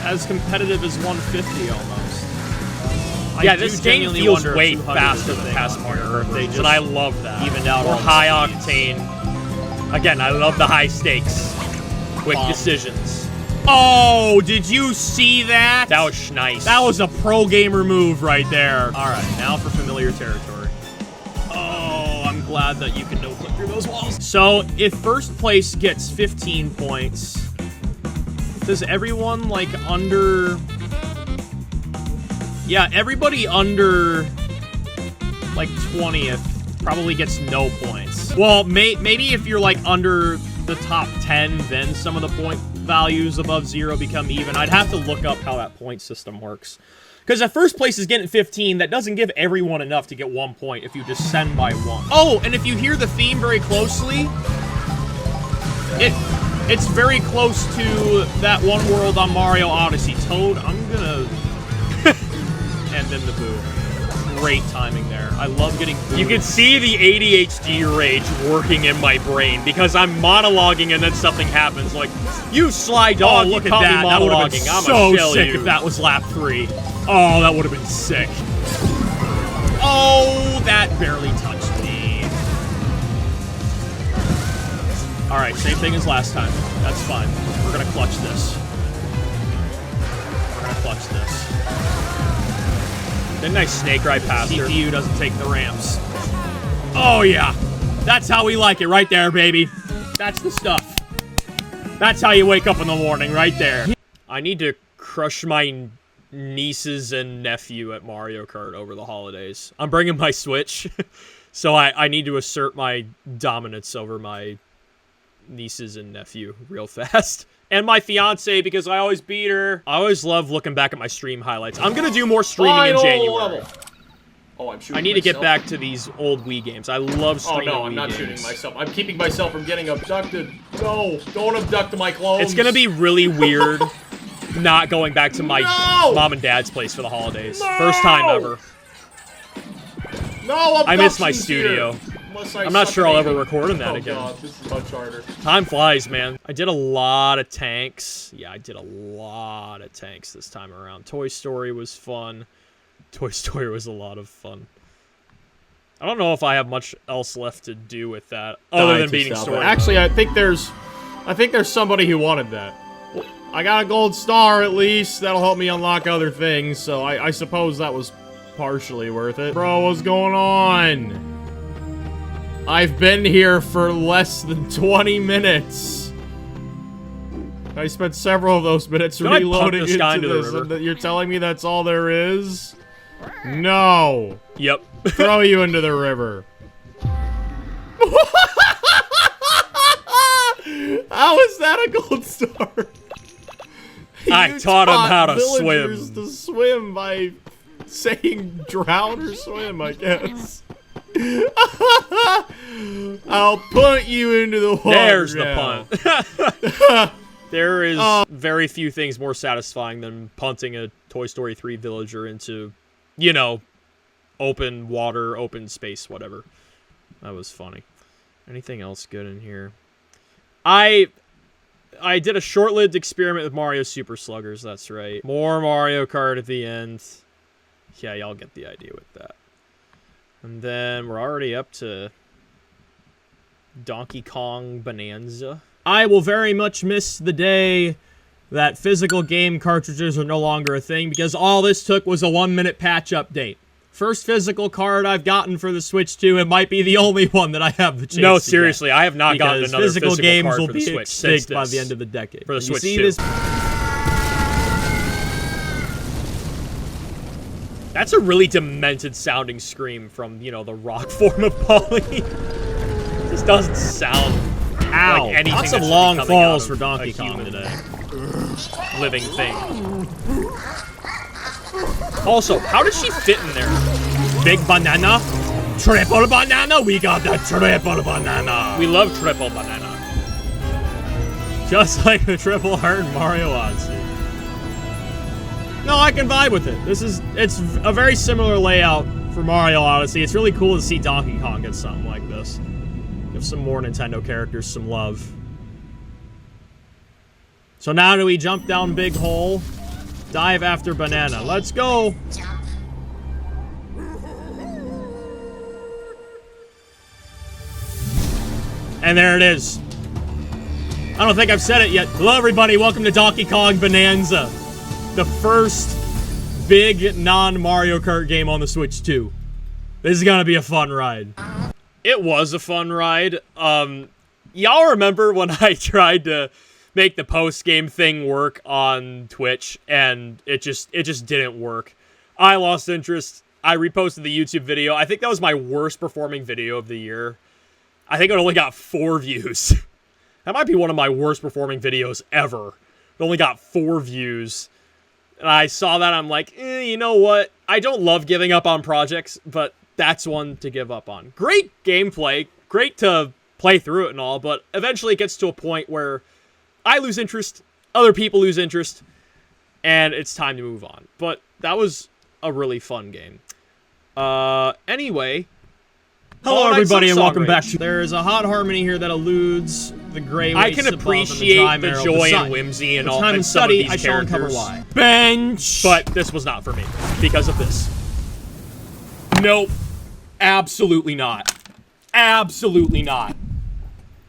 as competitive as 150 almost. Yeah, this game feels way faster than past Mario Kart, and I love that. Evened out More all high the speeds. octane. Again, I love the high stakes. Quick decisions. Oh, did you see that? That was nice. That was a pro gamer move right there. All right, now for familiar territory. Oh, I'm glad that you can no-clip through those walls. So, if first place gets 15 points, does everyone, like, under... Yeah, everybody under, like, 20th probably gets no points. Well, maybe if you're, like, under the top 10, then some of the point values above 0 become even. I'd have to look up how that point system works. Because if first place is getting 15, that doesn't give everyone enough to get 1 point if you descend by 1. Oh, and if you hear the theme very closely, it's very close to that one world on Mario Odyssey. Toad, I'm gonna... and then the boo. Great timing there. I love getting booed. You can see the ADHD rage working in my brain because I'm monologuing and then something happens. Like, you sly dog, look you at caught me that. That would have been monologuing. so sick if that was lap 3. Oh, that would have been sick. Oh, that barely touched me. All right, same thing as last time. That's fine. We're gonna clutch this. We're gonna clutch this. Didn't I snake right past her? CPU doesn't take the ramps. Oh, yeah. That's how we like it right there, baby. That's the stuff. That's how you wake up in the morning, right there. I need to crush my nieces and nephew at Mario Kart over the holidays. I'm bringing my Switch, so I need to assert my dominance over my nieces and nephew real fast. And my fiance, because I always beat her. I always love looking back at my stream highlights. I'm gonna do more streaming in January. Oh, I'm shooting I need to get myself. back to these old Wii games. I love streaming Oh no, I'm Wii not games. shooting myself. I'm keeping myself from getting abducted. No, don't abduct my clones. It's gonna be really weird not going back to my No! mom and dad's place for the holidays. No! First time ever. No, I miss my abduction's studio. here. Unless I I'm not suck sure at I'll ever aiming. record in that Oh again. god, this is much harder. Time flies, man. I did a lot of tanks. Yeah, I did a lot of tanks this time around. Toy Story was fun. Toy Story was a lot of fun. I don't know if I have much else left to do with that, other than beating story. Actually, I think there's somebody who wanted that. I got a gold star at least. That'll help me unlock other things. So I suppose that was partially worth it. Bro, what's going on? I've been here for less than 20 minutes. I spent several of those minutes Can I pump reloading this guy into into the this, river? and you're telling me that's all there is? No. Yep. Throw you into the river. How is that a gold star? I You taught him how to villagers swim. to swim by saying drown or swim, I guess. I'll punt you into the water. There's now. the punt. There is very few things more satisfying than punting a Toy Story 3 villager into, you know, open water, open space, whatever. That was funny. Anything else good in here? I did a short-lived experiment with Mario Super Sluggers, that's right. More Mario Kart at the end. Yeah, y'all get the idea with that. And then we're already up to Donkey Kong Bonanza. I will very much miss the day that physical game cartridges are no longer a thing because all this took was a 1-minute patch update. First physical card I've gotten for the Switch 2. It might be the only one that I have the chance No, to seriously, I have not gotten another physical games card will for the be Switch since extinct by this. the end of the decade. For the You Switch see 2. this? That's a really demented sounding scream from, you know, the rock form of Polly. This doesn't sound Ow! like anything Lots that of should be long coming out falls of for Donkey a Kong human today. living thing. Also, how did she fit in there? Big banana? Triple banana? We got the triple banana. We love triple banana. Just like the triple heart in Mario Odyssey. No, I can vibe with it. It's a very similar layout for Mario Odyssey. It's really cool to see Donkey Kong get something like this. Give some more Nintendo characters some love. So now do we jump down big hole? Dive after banana. Let's go! And there it is. I don't think I've said it yet. Hello everybody, welcome to Donkey Kong Bonanza. The first big non-Mario Kart game on the Switch 2. This is gonna be a fun ride. It was a fun ride. Y'all remember when I tried to make the post-game thing work on Twitch, and it just didn't work. I lost interest. I reposted the YouTube video. I think that was my worst performing video of the year. I think it only got 4 views. That might be one of my worst performing videos ever. It only got 4 views. And I saw that, I'm like, you know what? I don't love giving up on projects, but that's one to give up on. Great gameplay. Great to play through it and all, but eventually it gets to a point where I lose interest, other people lose interest, and it's time to move on. But that was a really fun game. Anyway. Hello everybody and welcome back to... There is a hot harmony here that eludes the gray I wastes can above appreciate and the dry joy marrow of the and sun. whimsy and With all time and and some study, of these I shall uncover characters. why. Bench! But this was not for me because of this. Nope. Absolutely not. Absolutely not.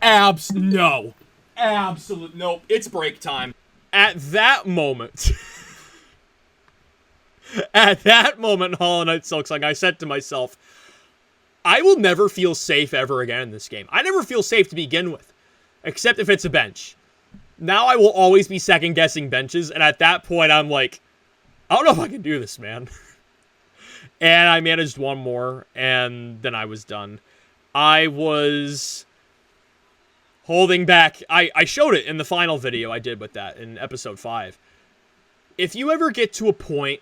No. Absolute nope. It's break time. At that moment, in Hollow Knight Silksong, I said to myself, I will never feel safe ever again in this game. I never feel safe to begin with, except if it's a bench. Now I will always be second-guessing benches, and at that point, I'm like, I don't know if I can do this, man. And I managed one more, and then I was done. I was holding back. I showed it in the final video I did with that in episode 5. If you ever get to a point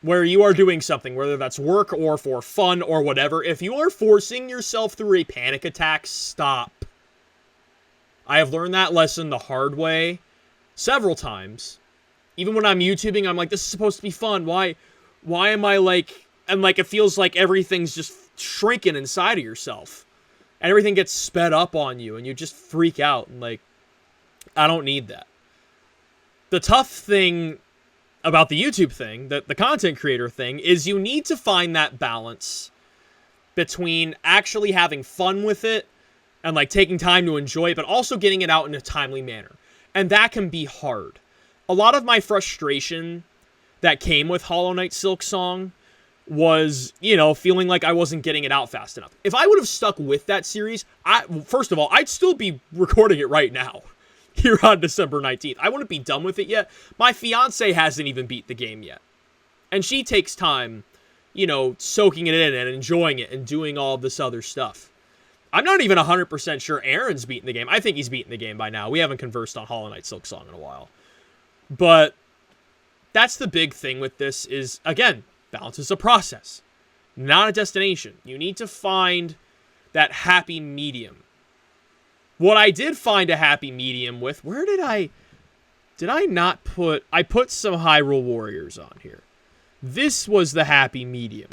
where you are doing something, whether that's work or for fun or whatever, if you are forcing yourself through a panic attack, stop. I have learned that lesson the hard way several times. Even when I'm YouTubing, I'm like, this is supposed to be fun. Why am I like... And like, it feels like everything's just shrinking inside of yourself. And everything gets sped up on you, and you just freak out. And like, I don't need that. The tough thing about the YouTube thing, the content creator thing, is you need to find that balance between actually having fun with it and like taking time to enjoy it, but also getting it out in a timely manner. And that can be hard. A lot of my frustration that came with Hollow Knight Silksong was, you know, feeling like I wasn't getting it out fast enough. If I would have stuck with that series, first of all, I'd still be recording it right now. Here on December 19th. I wouldn't be done with it yet. My fiance hasn't even beat the game yet. And she takes time, you know, soaking it in and enjoying it and doing all of this other stuff. I'm not even 100% sure Aaron's beaten the game. I think he's beaten the game by now. We haven't conversed on Hollow Knight Silksong in a while. But that's the big thing with this is, again, balance is a process, not a destination. You need to find that happy medium. What I did find a happy medium with, where did I not put, I put some Hyrule Warriors on here. This was the happy medium.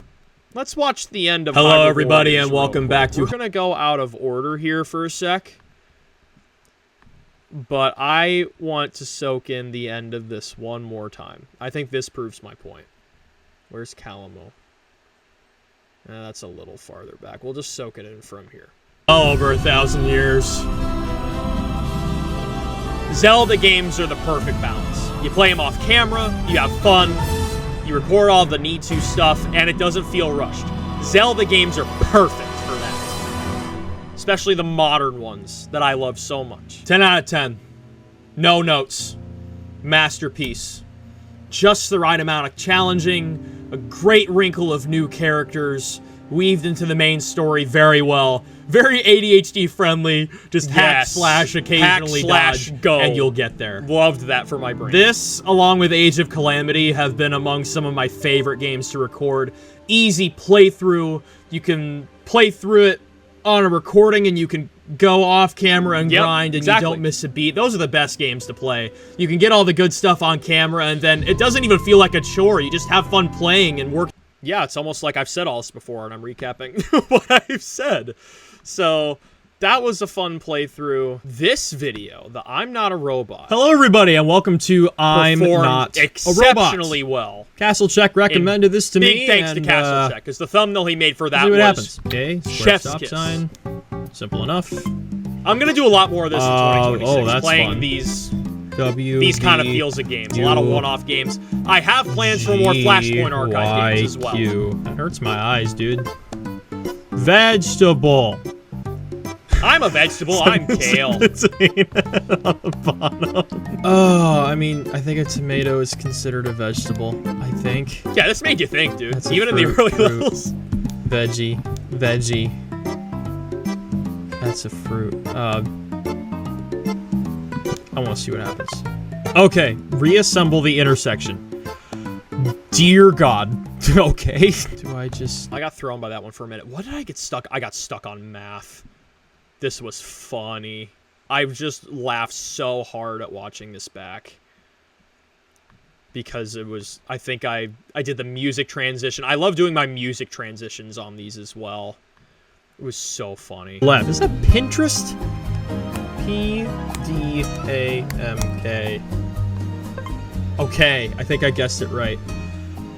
Let's watch the end of Hello Hyrule everybody Warriors and welcome back to... We're going to go out of order here for a sec. But I want to soak in the end of this one more time. I think this proves my point. Where's Calamo? That's a little farther back. We'll just soak it in from here. Over 1,000 years. Zelda games are the perfect balance. You play them off camera, you have fun, you record all the need to stuff, and it doesn't feel rushed. Zelda games are perfect for that. Especially the modern ones that I love so much. 10 out of 10. No notes. Masterpiece. Just the right amount of challenging, a great wrinkle of new characters, weaved into the main story very well. Very ADHD friendly. Just hack slash occasionally dodge, go, and you'll get there. Loved that for my brain. This, along with Age of Calamity, have been among some of my favorite games to record. Easy playthrough. You can play through it on a recording, and you can go off camera and grind, and you don't miss a beat. Those are the best games to play. You can get all the good stuff on camera, and then it doesn't even feel like a chore. You just have fun playing and work. Yeah, it's almost like I've said all this before, and I'm recapping what I've said. So, that was a fun playthrough. This video, the I'm Not a Robot. Hello, everybody, and welcome to I'm Not a Robot. Exceptionally well. Castle Check recommended this to me. Big thanks to Castle Check, because the thumbnail he made for that was happens. Okay, Chef's stop sign. Simple enough. I'm gonna do a lot more of this in 2026. Oh, that's playing fun. These kind of feels of games. A lot of one-off games. I have plans for more Flashpoint Archive games as well. That hurts my eyes, dude. Vegetable. I'm a vegetable. I'm kale. Oh, I mean, I think a tomato is considered a vegetable. I think. Yeah, this made you think, dude. That's even in the early levels. Veggie. That's a fruit. I want to see what happens. Okay, reassemble the intersection. Dear God. Okay. Do I just... I got thrown by that one for a minute. What did I get stuck? I got stuck on math. This was funny. I just laughed so hard at watching this back. Because it was... I think I did the music transition. I love doing my music transitions on these as well. It was so funny. Left. Is that Pinterest? P-D-A-M-K. Okay, I think I guessed it right.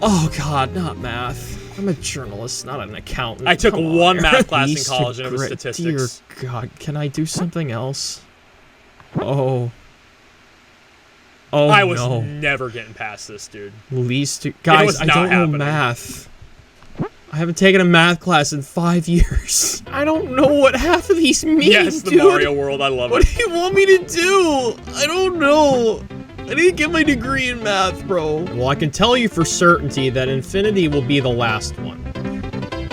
Oh god, not math. I'm a journalist, not an accountant. I took one math class in college and it was statistics. Dear god, can I do something else? Oh. Oh, I was never getting past this, dude. Guys, I don't know math. I haven't taken a math class in 5 years. I don't know what half of these mean, yes, the dude. Mario world, I love it. What do you want me to do? I don't know. I didn't get my degree in math, bro. Well, I can tell you for certainty that Infinity will be the last one.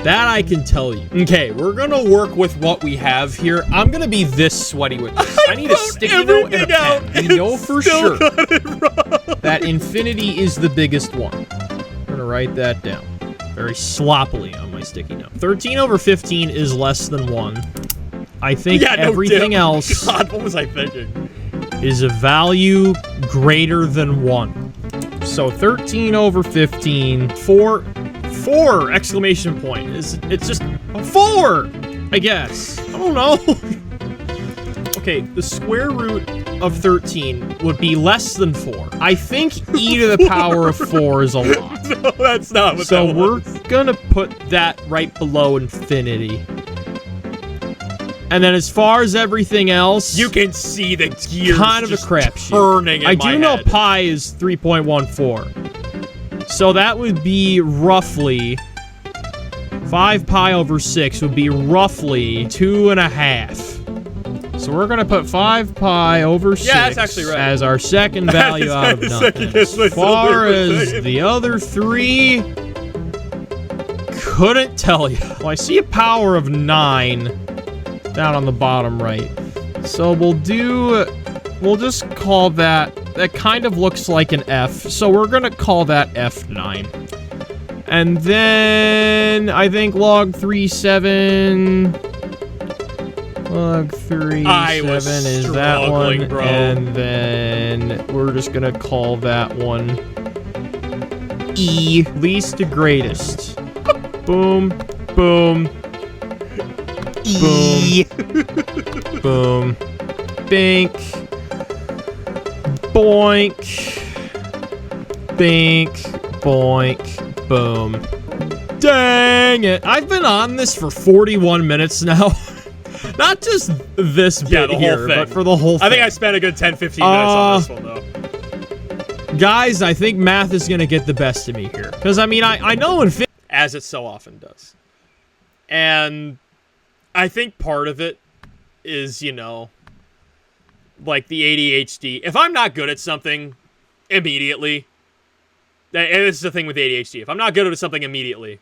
That I can tell you. Okay, we're gonna work with what we have here. I'm gonna be this sweaty with this. I need a sticky note and a pen. We know for sure that Infinity is the biggest one. I'm gonna write that down. Very sloppily on my sticky note. 13 over 15 is less than 1. I think everything else God, what was I thinking? Is a value greater than 1. So 13 over 15, 4 exclamation point. It's just a 4, I guess. I don't know. Okay, the square root of 13 would be less than 4. I think e to the power of 4 is a lot. No, that's not what so that we're was. gonna put that right below infinity. And then as far as everything else, you can see the gears kind of a crapshoot. Turning in I my do know head. pi is 3.14. So that would be roughly 5 pi over 6 would be roughly 2.5. So we're gonna put 5 pi over 6 that's actually right. as our second value out of nothing. As far as the other 3, couldn't tell you. Well, I see a power of 9 down on the bottom right. So we'll just call that kind of looks like an F. So we're gonna call that F9. And then I think log 37. Log 37 is that one, bro. and then we're just gonna call that one E, least to greatest. Boom, boom, E, boom, bink, boink, bink, boink, boom. Dang it! I've been on this for 41 minutes now. Not just this bit Yeah, the whole here, thing. but for the whole thing. I think I spent a good 10-15 minutes on this one, though. Guys, I think math is gonna get the best of me here. Because, I mean, I know in As it so often does. And I think part of it is, you know, like the ADHD. If I'm not good at something immediately, and this is the thing with ADHD, if I'm not good at something immediately,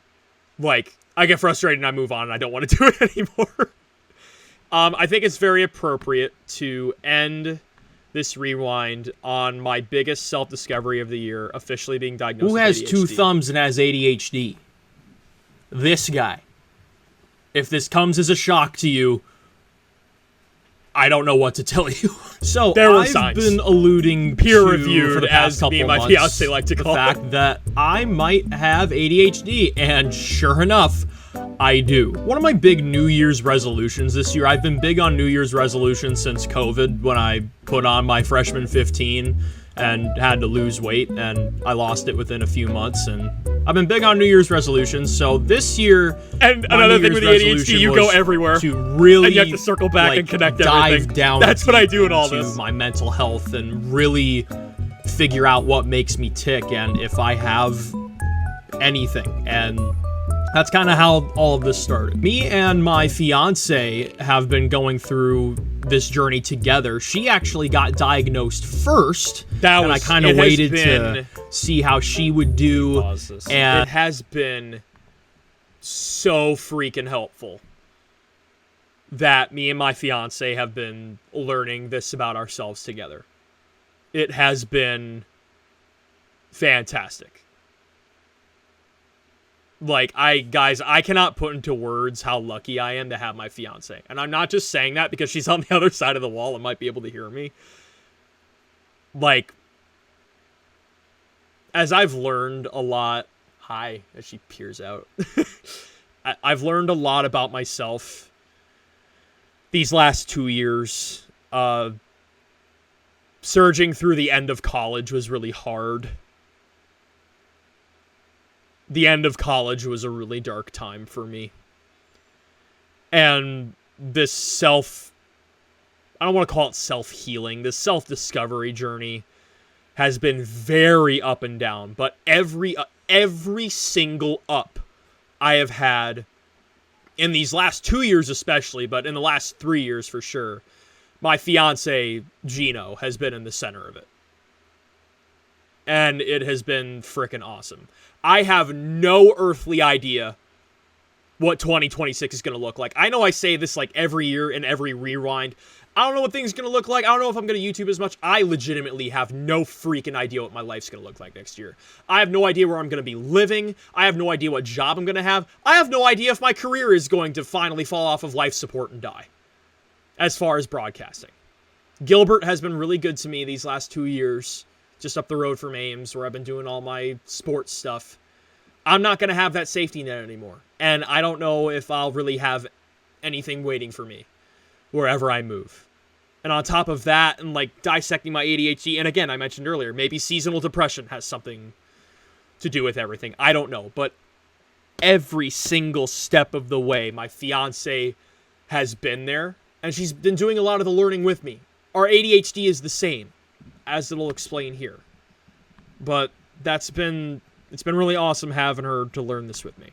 like, I get frustrated and I move on and I don't want to do it anymore. I think it's very appropriate to end this rewind on my biggest self-discovery of the year, officially being diagnosed with ADHD. Who has 2 thumbs and has ADHD? This guy. If this comes as a shock to you, I don't know what to tell you. So There were I've signs. been alluding Peer-reviewed, for the past as couple me and my months fiance like to the call fact it. that I might have ADHD, and sure enough, I do. One of my big New Year's resolutions this year, I've been big on New Year's resolutions since COVID, when I put on my freshman 15 and had to lose weight, and I lost it within a few months, and I've been big on New Year's resolutions, so this year... And my another New thing with the Year's ADHD, resolution you go was everywhere. to really, and you have to circle back like, and connect dive everything. down. That's what I do in all into this. my mental health and really figure out what makes me tick and if I have anything. And that's kind of how all of this started. Me and my fiance have been going through this journey together. She actually got diagnosed first, and I kind of waited to see how she would do. And it has been so freaking helpful that me and my fiance have been learning this about ourselves together. It has been fantastic. Like, guys, I cannot put into words how lucky I am to have my fiance. And I'm not just saying that because she's on the other side of the wall and might be able to hear me. Like, as I've learned a lot... Hi, as she peers out. I've learned a lot about myself these last 2 years. Surging through the end of college was really hard. The end of college was a really dark time for me. And this I don't want to call it self-healing, this self-discovery journey has been very up and down, but every single up I have had in these last 2 years especially, but in the last 3 years for sure, my fiance, Gino, has been in the center of it. And it has been frickin' awesome. I have no earthly idea what 2026 is going to look like. I know I say this like every year in every rewind. I don't know what things are going to look like. I don't know if I'm going to YouTube as much. I legitimately have no freaking idea what my life's going to look like next year. I have no idea where I'm going to be living. I have no idea what job I'm going to have. I have no idea if my career is going to finally fall off of life support and die. As far as broadcasting. Gilbert has been really good to me these last 2 years. Just up the road from Ames, where I've been doing all my sports stuff. I'm not going to have that safety net anymore. And I don't know if I'll really have anything waiting for me wherever I move. And on top of that, and like dissecting my ADHD, and again, I mentioned earlier, maybe seasonal depression has something to do with everything. I don't know. But every single step of the way, my fiance has been there. And she's been doing a lot of the learning with me. Our ADHD is the same, as it'll explain here. But it's been really awesome having her to learn this with me.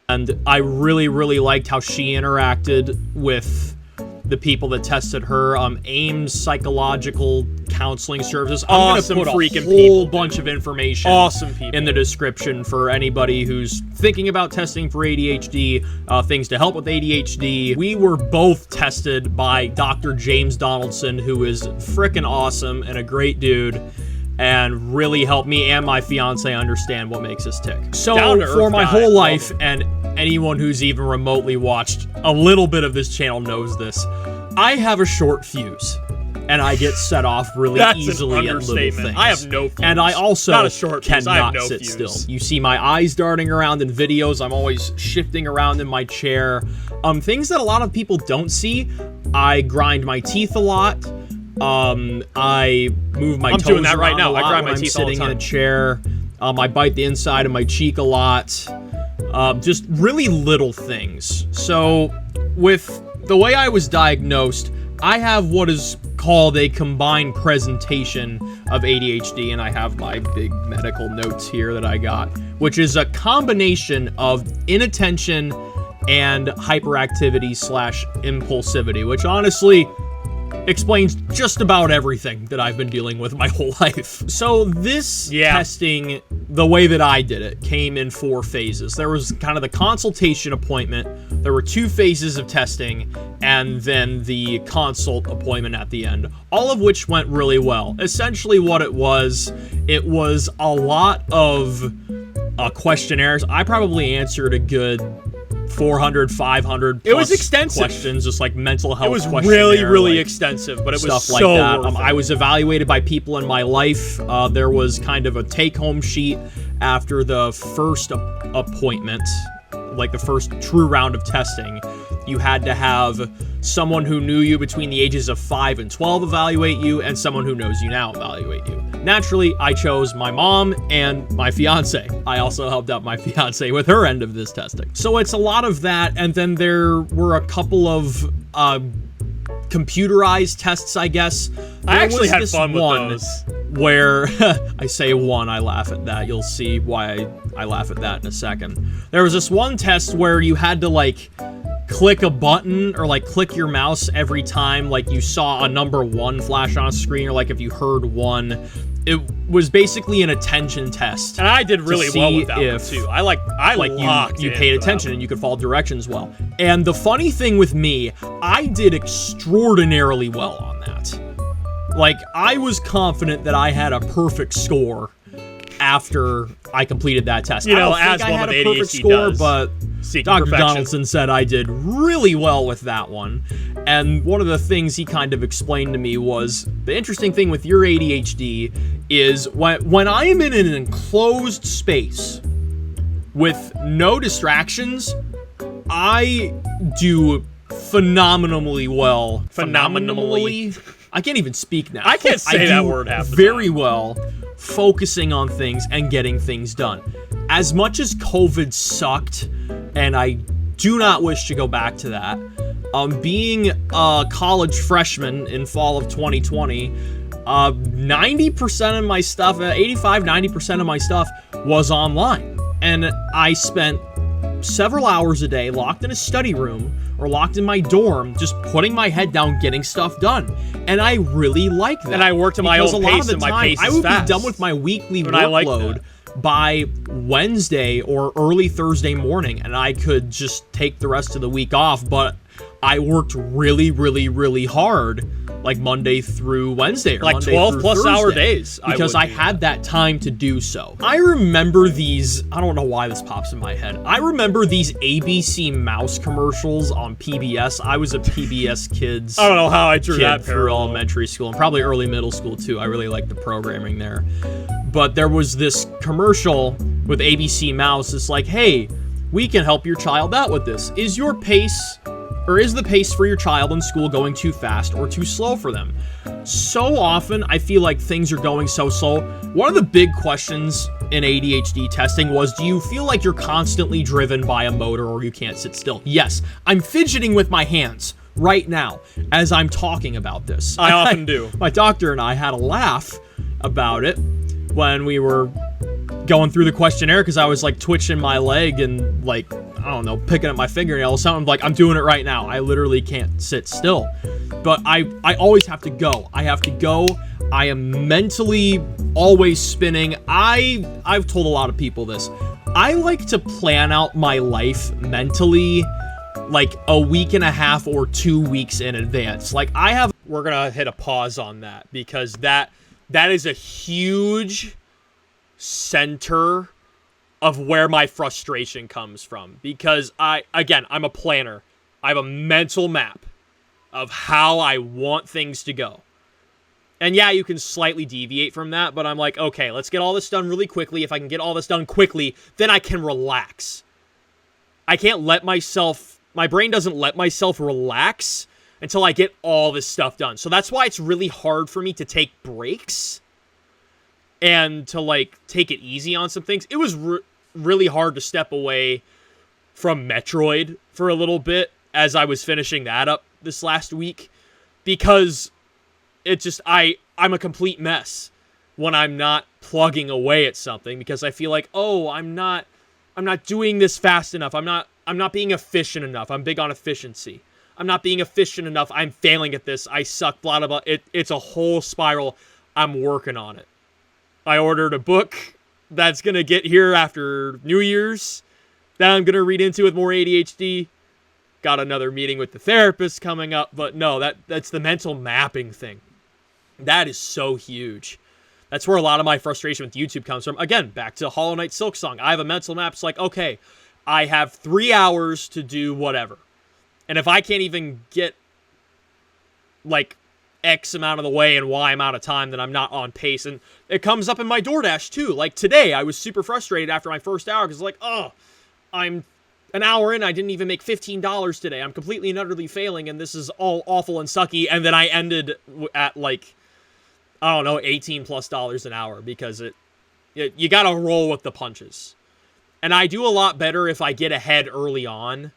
And I really, really liked how she interacted with the people that tested her. Ames Psychological Counseling Services. I'm Awesome gonna put freaking a whole people, bunch of information awesome people in the description for anybody who's thinking about testing for ADHD, things to help with ADHD. We were both tested by Dr. James Donaldson, who is frickin' awesome and a great dude, and really helped me and my fiance understand what makes us tick. So for my whole life, and anyone who's even remotely watched a little bit of this channel knows this, I have a short fuse. And I get set off really easily at little things. I have no fuse. And I also Not a short fuse, I have cannot no sit fuse. still. You see my eyes darting around in videos. I'm always shifting around in my chair. Things that a lot of people don't see. I grind my teeth a lot. I move my toes doing that right around now. a lot I grind my when I'm teeth all the sitting in a time. chair. I bite the inside of my cheek a lot. Just really little things. So with the way I was diagnosed, I have what is called a combined presentation of ADHD, and I have my big medical notes here that I got, which is a combination of inattention and hyperactivity / impulsivity, which honestly explains just about everything that I've been dealing with my whole life. So this testing, the way that I did it, came in 4 phases. There was kind of the consultation appointment, there were 2 phases of testing, and then the consult appointment at the end, all of which went really well. Essentially what it was a lot of questionnaires. I probably answered a good 400, 500 plus it was extensive questions, just like mental health. It was questionnaire, really like, extensive, but it stuff was so like that. worth it. I was evaluated by people in my life. There was kind of a take-home sheet after the first appointment, like the first true round of testing. You had to have someone who knew you between the ages of 5 and 12 evaluate you, and someone who knows you now evaluate you. Naturally, I chose my mom and my fiance. I also helped out my fiance with her end of this testing. So it's a lot of that, and then there were a couple of computerized tests, I guess. I actually had fun with those. Where, I say one, I laugh at that. You'll see why I laugh at that in a second. There was this one test where you had to, like, click a button or like click your mouse every time like you saw a number 1 flash on a screen, or like if you heard 1. It was basically an attention test. And I did really well with that one too. I you paid attention and you could follow directions well. And the funny thing with me, I did extraordinarily well on that. Like, I was confident that I had a perfect score after I completed that test. You know, I don't think I had a perfect score, but Dr. Donaldson said I did really well with that one. And one of the things he kind of explained to me was, the interesting thing with your ADHD is when I am in an enclosed space with no distractions, I do phenomenally well. Phenomenally? I can't even speak now. I can't say that word half the very well focusing on things and getting things done. As much as COVID sucked, and I do not wish to go back to that, being a college freshman in fall of 2020, 90% of my stuff, 85-90% of my stuff was online. And I spent several hours a day locked in a study room or locked in my dorm, just putting my head down, getting stuff done. And I really like that. And I worked at my own pace, and my pace is I would fast. be done with my weekly workload by Wednesday or early Thursday morning, and I could just take the rest of the week off. But I worked really hard, like Monday through Wednesday, or like Monday 12 through plus Thursday, hour days, because I had that time to do so. I remember these, I don't know why this pops in my head. I remember these ABC Mouse commercials on PBS. I was a PBS Kids I don't know how I drew kid that through parallel. elementary school and probably early middle school too. I really liked the programming there. But there was this commercial with ABC Mouse. It's like, hey, we can help your child out with this. Is your pace, or is the pace for your child in school going too fast or too slow for them? So often, I feel like things are going so slow. One of the big questions in ADHD testing was, do you feel like you're constantly driven by a motor or you can't sit still? Yes, I'm fidgeting with my hands right now as I'm talking about this. I often do. My doctor and I had a laugh about it when we were going through the questionnaire, because I was like twitching my leg and like, I don't know, picking up my fingernail or something. Like, I'm doing it right now. I literally can't sit still. But I always have to go. I have to go. I am mentally always spinning. I've told a lot of people this. I like to plan out my life mentally like a week and a half or 2 weeks in advance. Like, we're gonna hit a pause on that, because that is a huge center of where my frustration comes from, because I'm a planner. I have a mental map of how I want things to go. And yeah, you can slightly deviate from that, but I'm like, okay, let's get all this done really quickly. If I can get all this done quickly, then I can relax. I can't let myself, my brain doesn't let myself relax until I get all this stuff done. So that's why it's really hard for me to take breaks and to, like, take it easy on some things. It was really hard to step away from Metroid for a little bit as I was finishing that up this last week, because it just, I'm a complete mess when I'm not plugging away at something, because I feel like, oh, I'm not doing this fast enough. I'm not being efficient enough. I'm big on efficiency. I'm not being efficient enough. I'm failing at this. I suck, blah, blah, blah. It's a whole spiral. I'm working on it. I ordered a book that's going to get here after New Year's that I'm going to read into with more ADHD. Got another meeting with the therapist coming up. But no, that's the mental mapping thing. That is so huge. That's where a lot of my frustration with YouTube comes from. Again, back to Hollow Knight Silksong. I have a mental map. It's like, okay, I have 3 hours to do whatever. And if I can't even get, like, X amount of the way and Y amount of time, then I'm not on pace. And it comes up in my DoorDash, too. Like, today, I was super frustrated after my first hour, because, like, oh, I'm an hour in, I didn't even make $15 today. I'm completely and utterly failing, and this is all awful and sucky. And then I ended at, like, I don't know, $18+ an hour, because you gotta roll with the punches. And I do a lot better if I get ahead early on,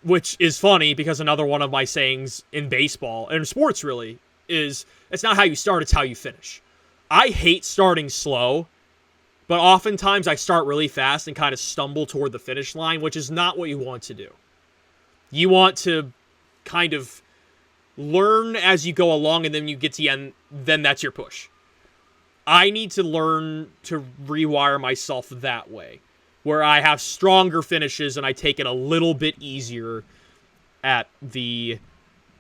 which is funny, because another one of my sayings in baseball, and sports really, is it's not how you start, it's how you finish. I hate starting slow, but oftentimes I start really fast and kind of stumble toward the finish line, which is not what you want to do. You want to kind of learn as you go along, and then you get to the end, then that's your push. I need to learn to rewire myself that way, where I have stronger finishes and I take it a little bit easier at the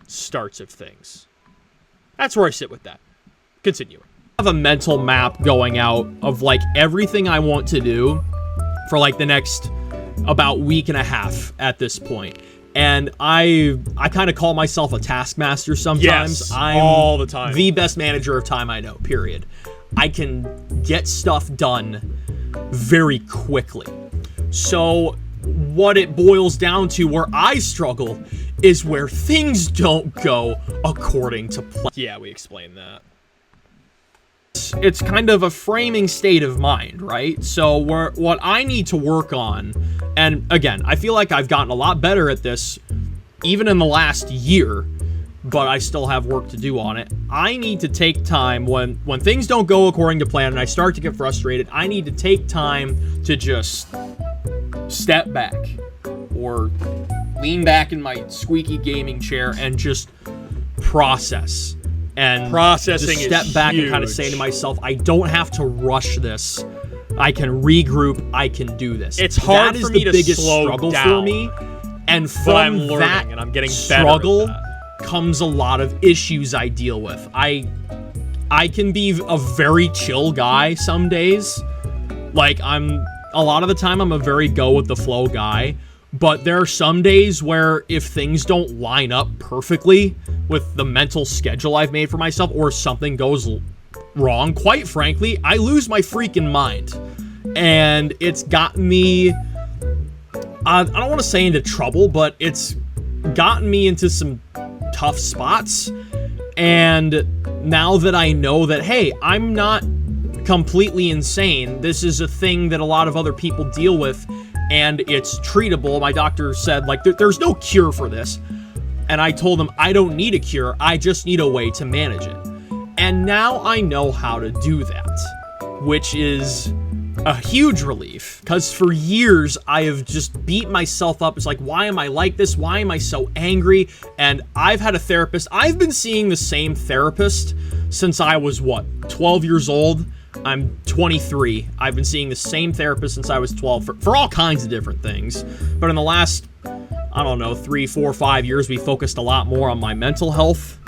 starts of things. That's where I sit with that. Continue. I have a mental map going out of, like, everything I want to do for, like, the next about week and a half at this point. And I kind of call myself a taskmaster sometimes. Yes, I'm all the time. The best manager of time I know, period. I can get stuff done very quickly. So what it boils down to, where I struggle, is where things don't go according to plan. Yeah, we explained that. It's kind of a framing state of mind, right? So what I need to work on, and again, I feel like I've gotten a lot better at this even in the last year, but I still have work to do on it. I need to take time when things don't go according to plan and I start to get frustrated. I need to take time to just step back or lean back in my squeaky gaming chair and just process. And processing just step back and kind of say to myself, I don't have to rush this. I can regroup. I can do this. It's hard that for is me the to biggest slow struggle down, for me. And but I'm from learning, that and I'm getting better struggle at that. Comes a lot of issues I deal with. I can be a very chill guy some days. Like, a lot of the time I'm a very go with the flow guy. But there are some days where if things don't line up perfectly with the mental schedule I've made for myself, or something goes wrong, quite frankly, I lose my freaking mind. And it's gotten me, I don't want to say into trouble, but it's gotten me into some tough spots. And now that I know that, hey, I'm not completely insane, this is a thing that a lot of other people deal with, and it's treatable. My doctor said, like, there's no cure for this. And I told him, I don't need a cure. I just need a way to manage it. And now I know how to do that, which is a huge relief. Because for years, I have just beat myself up. It's like, why am I like this? Why am I so angry? And I've had a therapist. I've been seeing the same therapist since I was, 12 years old? I'm 23. I've been seeing the same therapist since I was 12 for all kinds of different things. But in the last, I don't know, 3, 4, 5 years, we focused a lot more on my mental health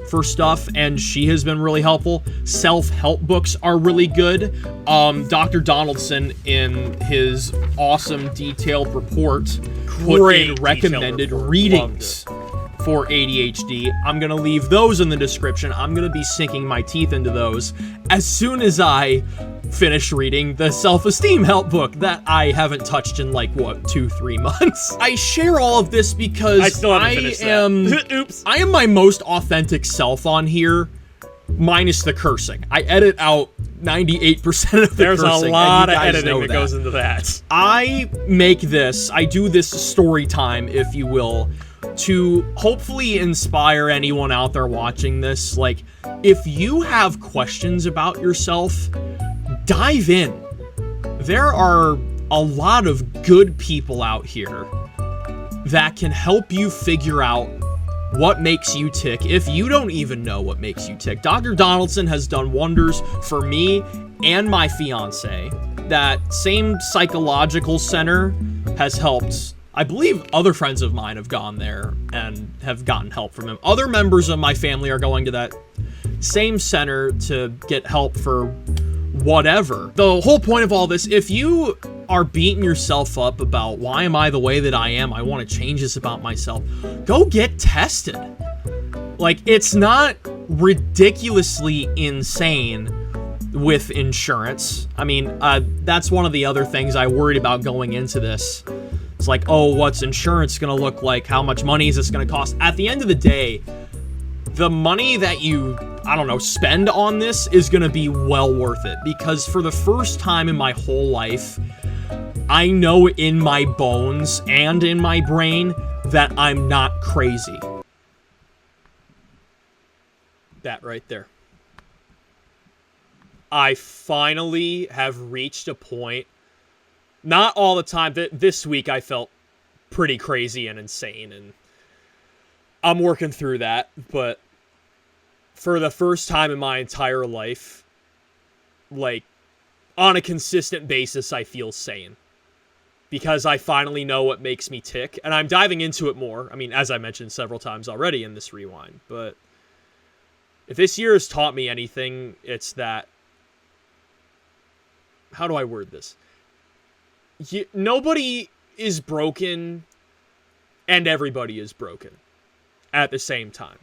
for stuff, and she has been really helpful. Self-help books are really good. Dr. Donaldson, in his awesome detailed report, put in recommended readings for ADHD. I'm going to leave those in the description. I'm going to be sinking my teeth into those as soon as I finish reading the self-esteem help book that I haven't touched in, like, 2-3 months. I share all of this because I still haven't finished that. Oops. I am my most authentic self on here, minus the cursing. I edit out 98% of the There's cursing. a lot of and you guys editing know that goes into that. I do this story time, if you will, to hopefully inspire anyone out there watching this. Like, if you have questions about yourself, dive in. There are a lot of good people out here that can help you figure out what makes you tick if you don't even know what makes you tick. Dr. Donaldson has done wonders for me and my fiance. That same psychological center has helped. I believe other friends of mine have gone there and have gotten help from him. Other members of my family are going to that same center to get help for whatever. The whole point of all this, if you are beating yourself up about why am I the way that I am, I want to change this about myself, go get tested. Like, it's not ridiculously insane with insurance. I mean, that's one of the other things I worried about going into this. It's like, oh, what's insurance going to look like? How much money is this going to cost? At the end of the day, the money that you, I don't know, spend on this is going to be well worth it, because for the first time in my whole life, I know in my bones and in my brain that I'm not crazy. That right there. I finally have reached a point, not all the time, this week I felt pretty crazy and insane, and I'm working through that, but for the first time in my entire life, like, on a consistent basis, I feel sane. Because I finally know what makes me tick, and I'm diving into it more. I mean, as I mentioned several times already in this rewind, but if this year has taught me anything, it's that, how do I word this? Nobody is broken, and everybody is broken at the same time.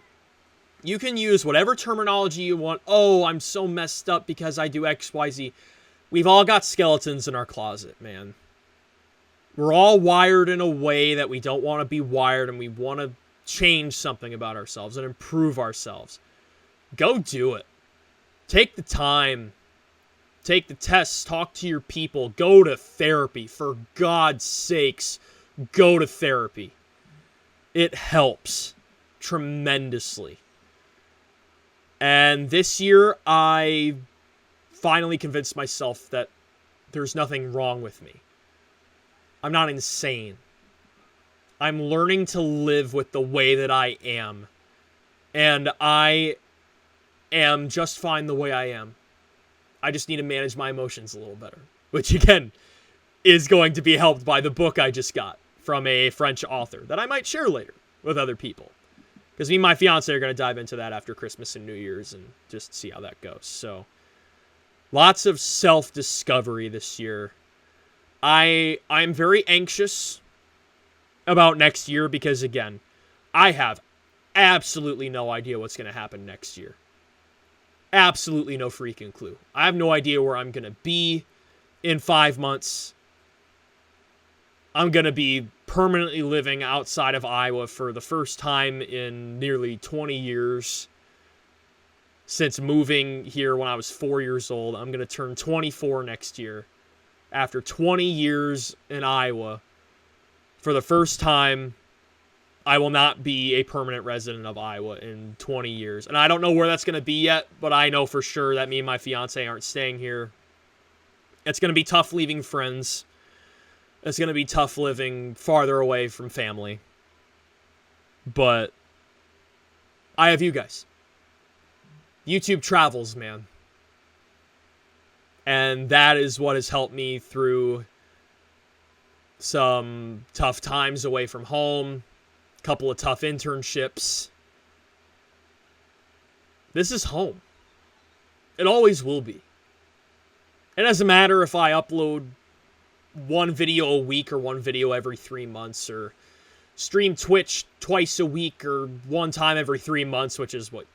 You can use whatever terminology you want. Oh, I'm so messed up because I do X, Y, Z. We've all got skeletons in our closet, man. We're all wired in a way that we don't want to be wired, and we want to change something about ourselves and improve ourselves. Go do it. Take the time. Take the tests. Talk to your people. Go to therapy. For God's sakes, go to therapy. It helps tremendously. And this year, I finally convinced myself that there's nothing wrong with me. I'm not insane. I'm learning to live with the way that I am. And I am just fine the way I am. I just need to manage my emotions a little better. Which, again, is going to be helped by the book I just got from a French author that I might share later with other people. Because me and my fiance are going to dive into that after Christmas and New Year's and just see how that goes. So, lots of self-discovery this year. I'm very anxious about next year because, again, I have absolutely no idea what's going to happen next year. Absolutely no freaking clue. I have no idea where I'm going to be in 5 months. I'm going to be permanently living outside of Iowa for the first time in nearly 20 years. Since moving here when I was 4 years old. I'm going to turn 24 next year. After 20 years in Iowa, for the first time, I will not be a permanent resident of Iowa in 20 years. And I don't know where that's going to be yet, but I know for sure that me and my fiance aren't staying here. It's going to be tough leaving friends. It's going to be tough living farther away from family. But I have you guys. YouTube travels, man. And that is what has helped me through some tough times away from home, a couple of tough internships. This is home. It always will be. It doesn't matter if I upload one video a week or one video every 3 months, or stream Twitch twice a week or one time every 3 months, which is what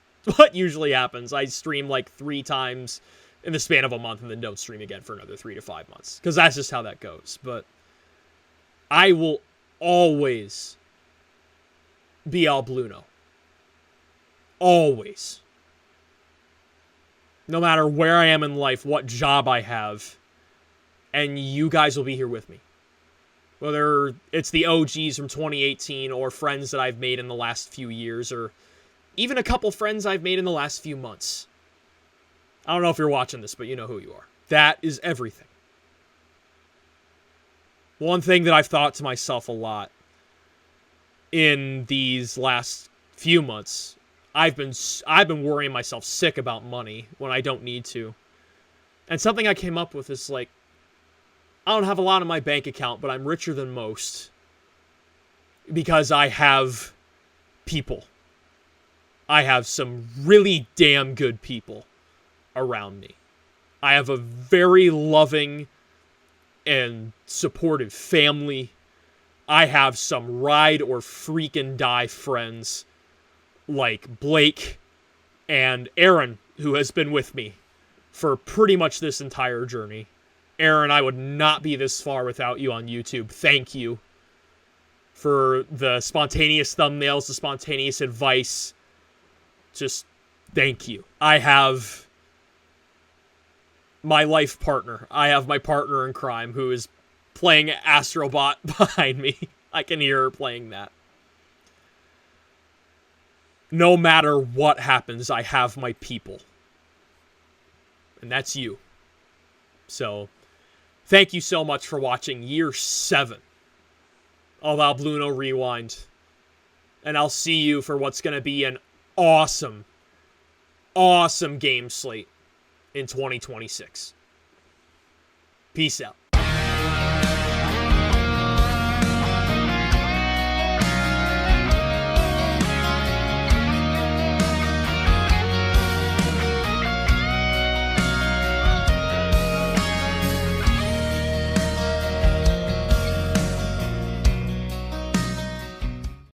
usually happens. I stream like 3 times in the span of a month and then don't stream again for another 3 to 5 months. Because that's just how that goes. But I will always be Albluno. Always. No matter where I am in life, what job I have. And you guys will be here with me. Whether it's the OGs from 2018 or friends that I've made in the last few years or even a couple friends I've made in the last few months. I don't know if you're watching this, but you know who you are. That is everything. One thing that I've thought to myself a lot in these last few months, I've been worrying myself sick about money when I don't need to. And something I came up with is like, I don't have a lot in my bank account, but I'm richer than most because I have people. I have some really damn good people around me. I have a very loving and supportive family. I have some ride or freaking die friends like Blake and Aaron, who has been with me for pretty much this entire journey. Aaron, I would not be this far without you on YouTube. Thank you for the spontaneous thumbnails, the spontaneous advice. Just thank you. I have my life partner. I have my partner in crime who is playing Astrobot behind me. I can hear her playing that. No matter what happens, I have my people. And that's you. So, thank you so much for watching year 7 of Albluno Rewind. And I'll see you for what's going to be an awesome, awesome game slate in 2026. Peace out.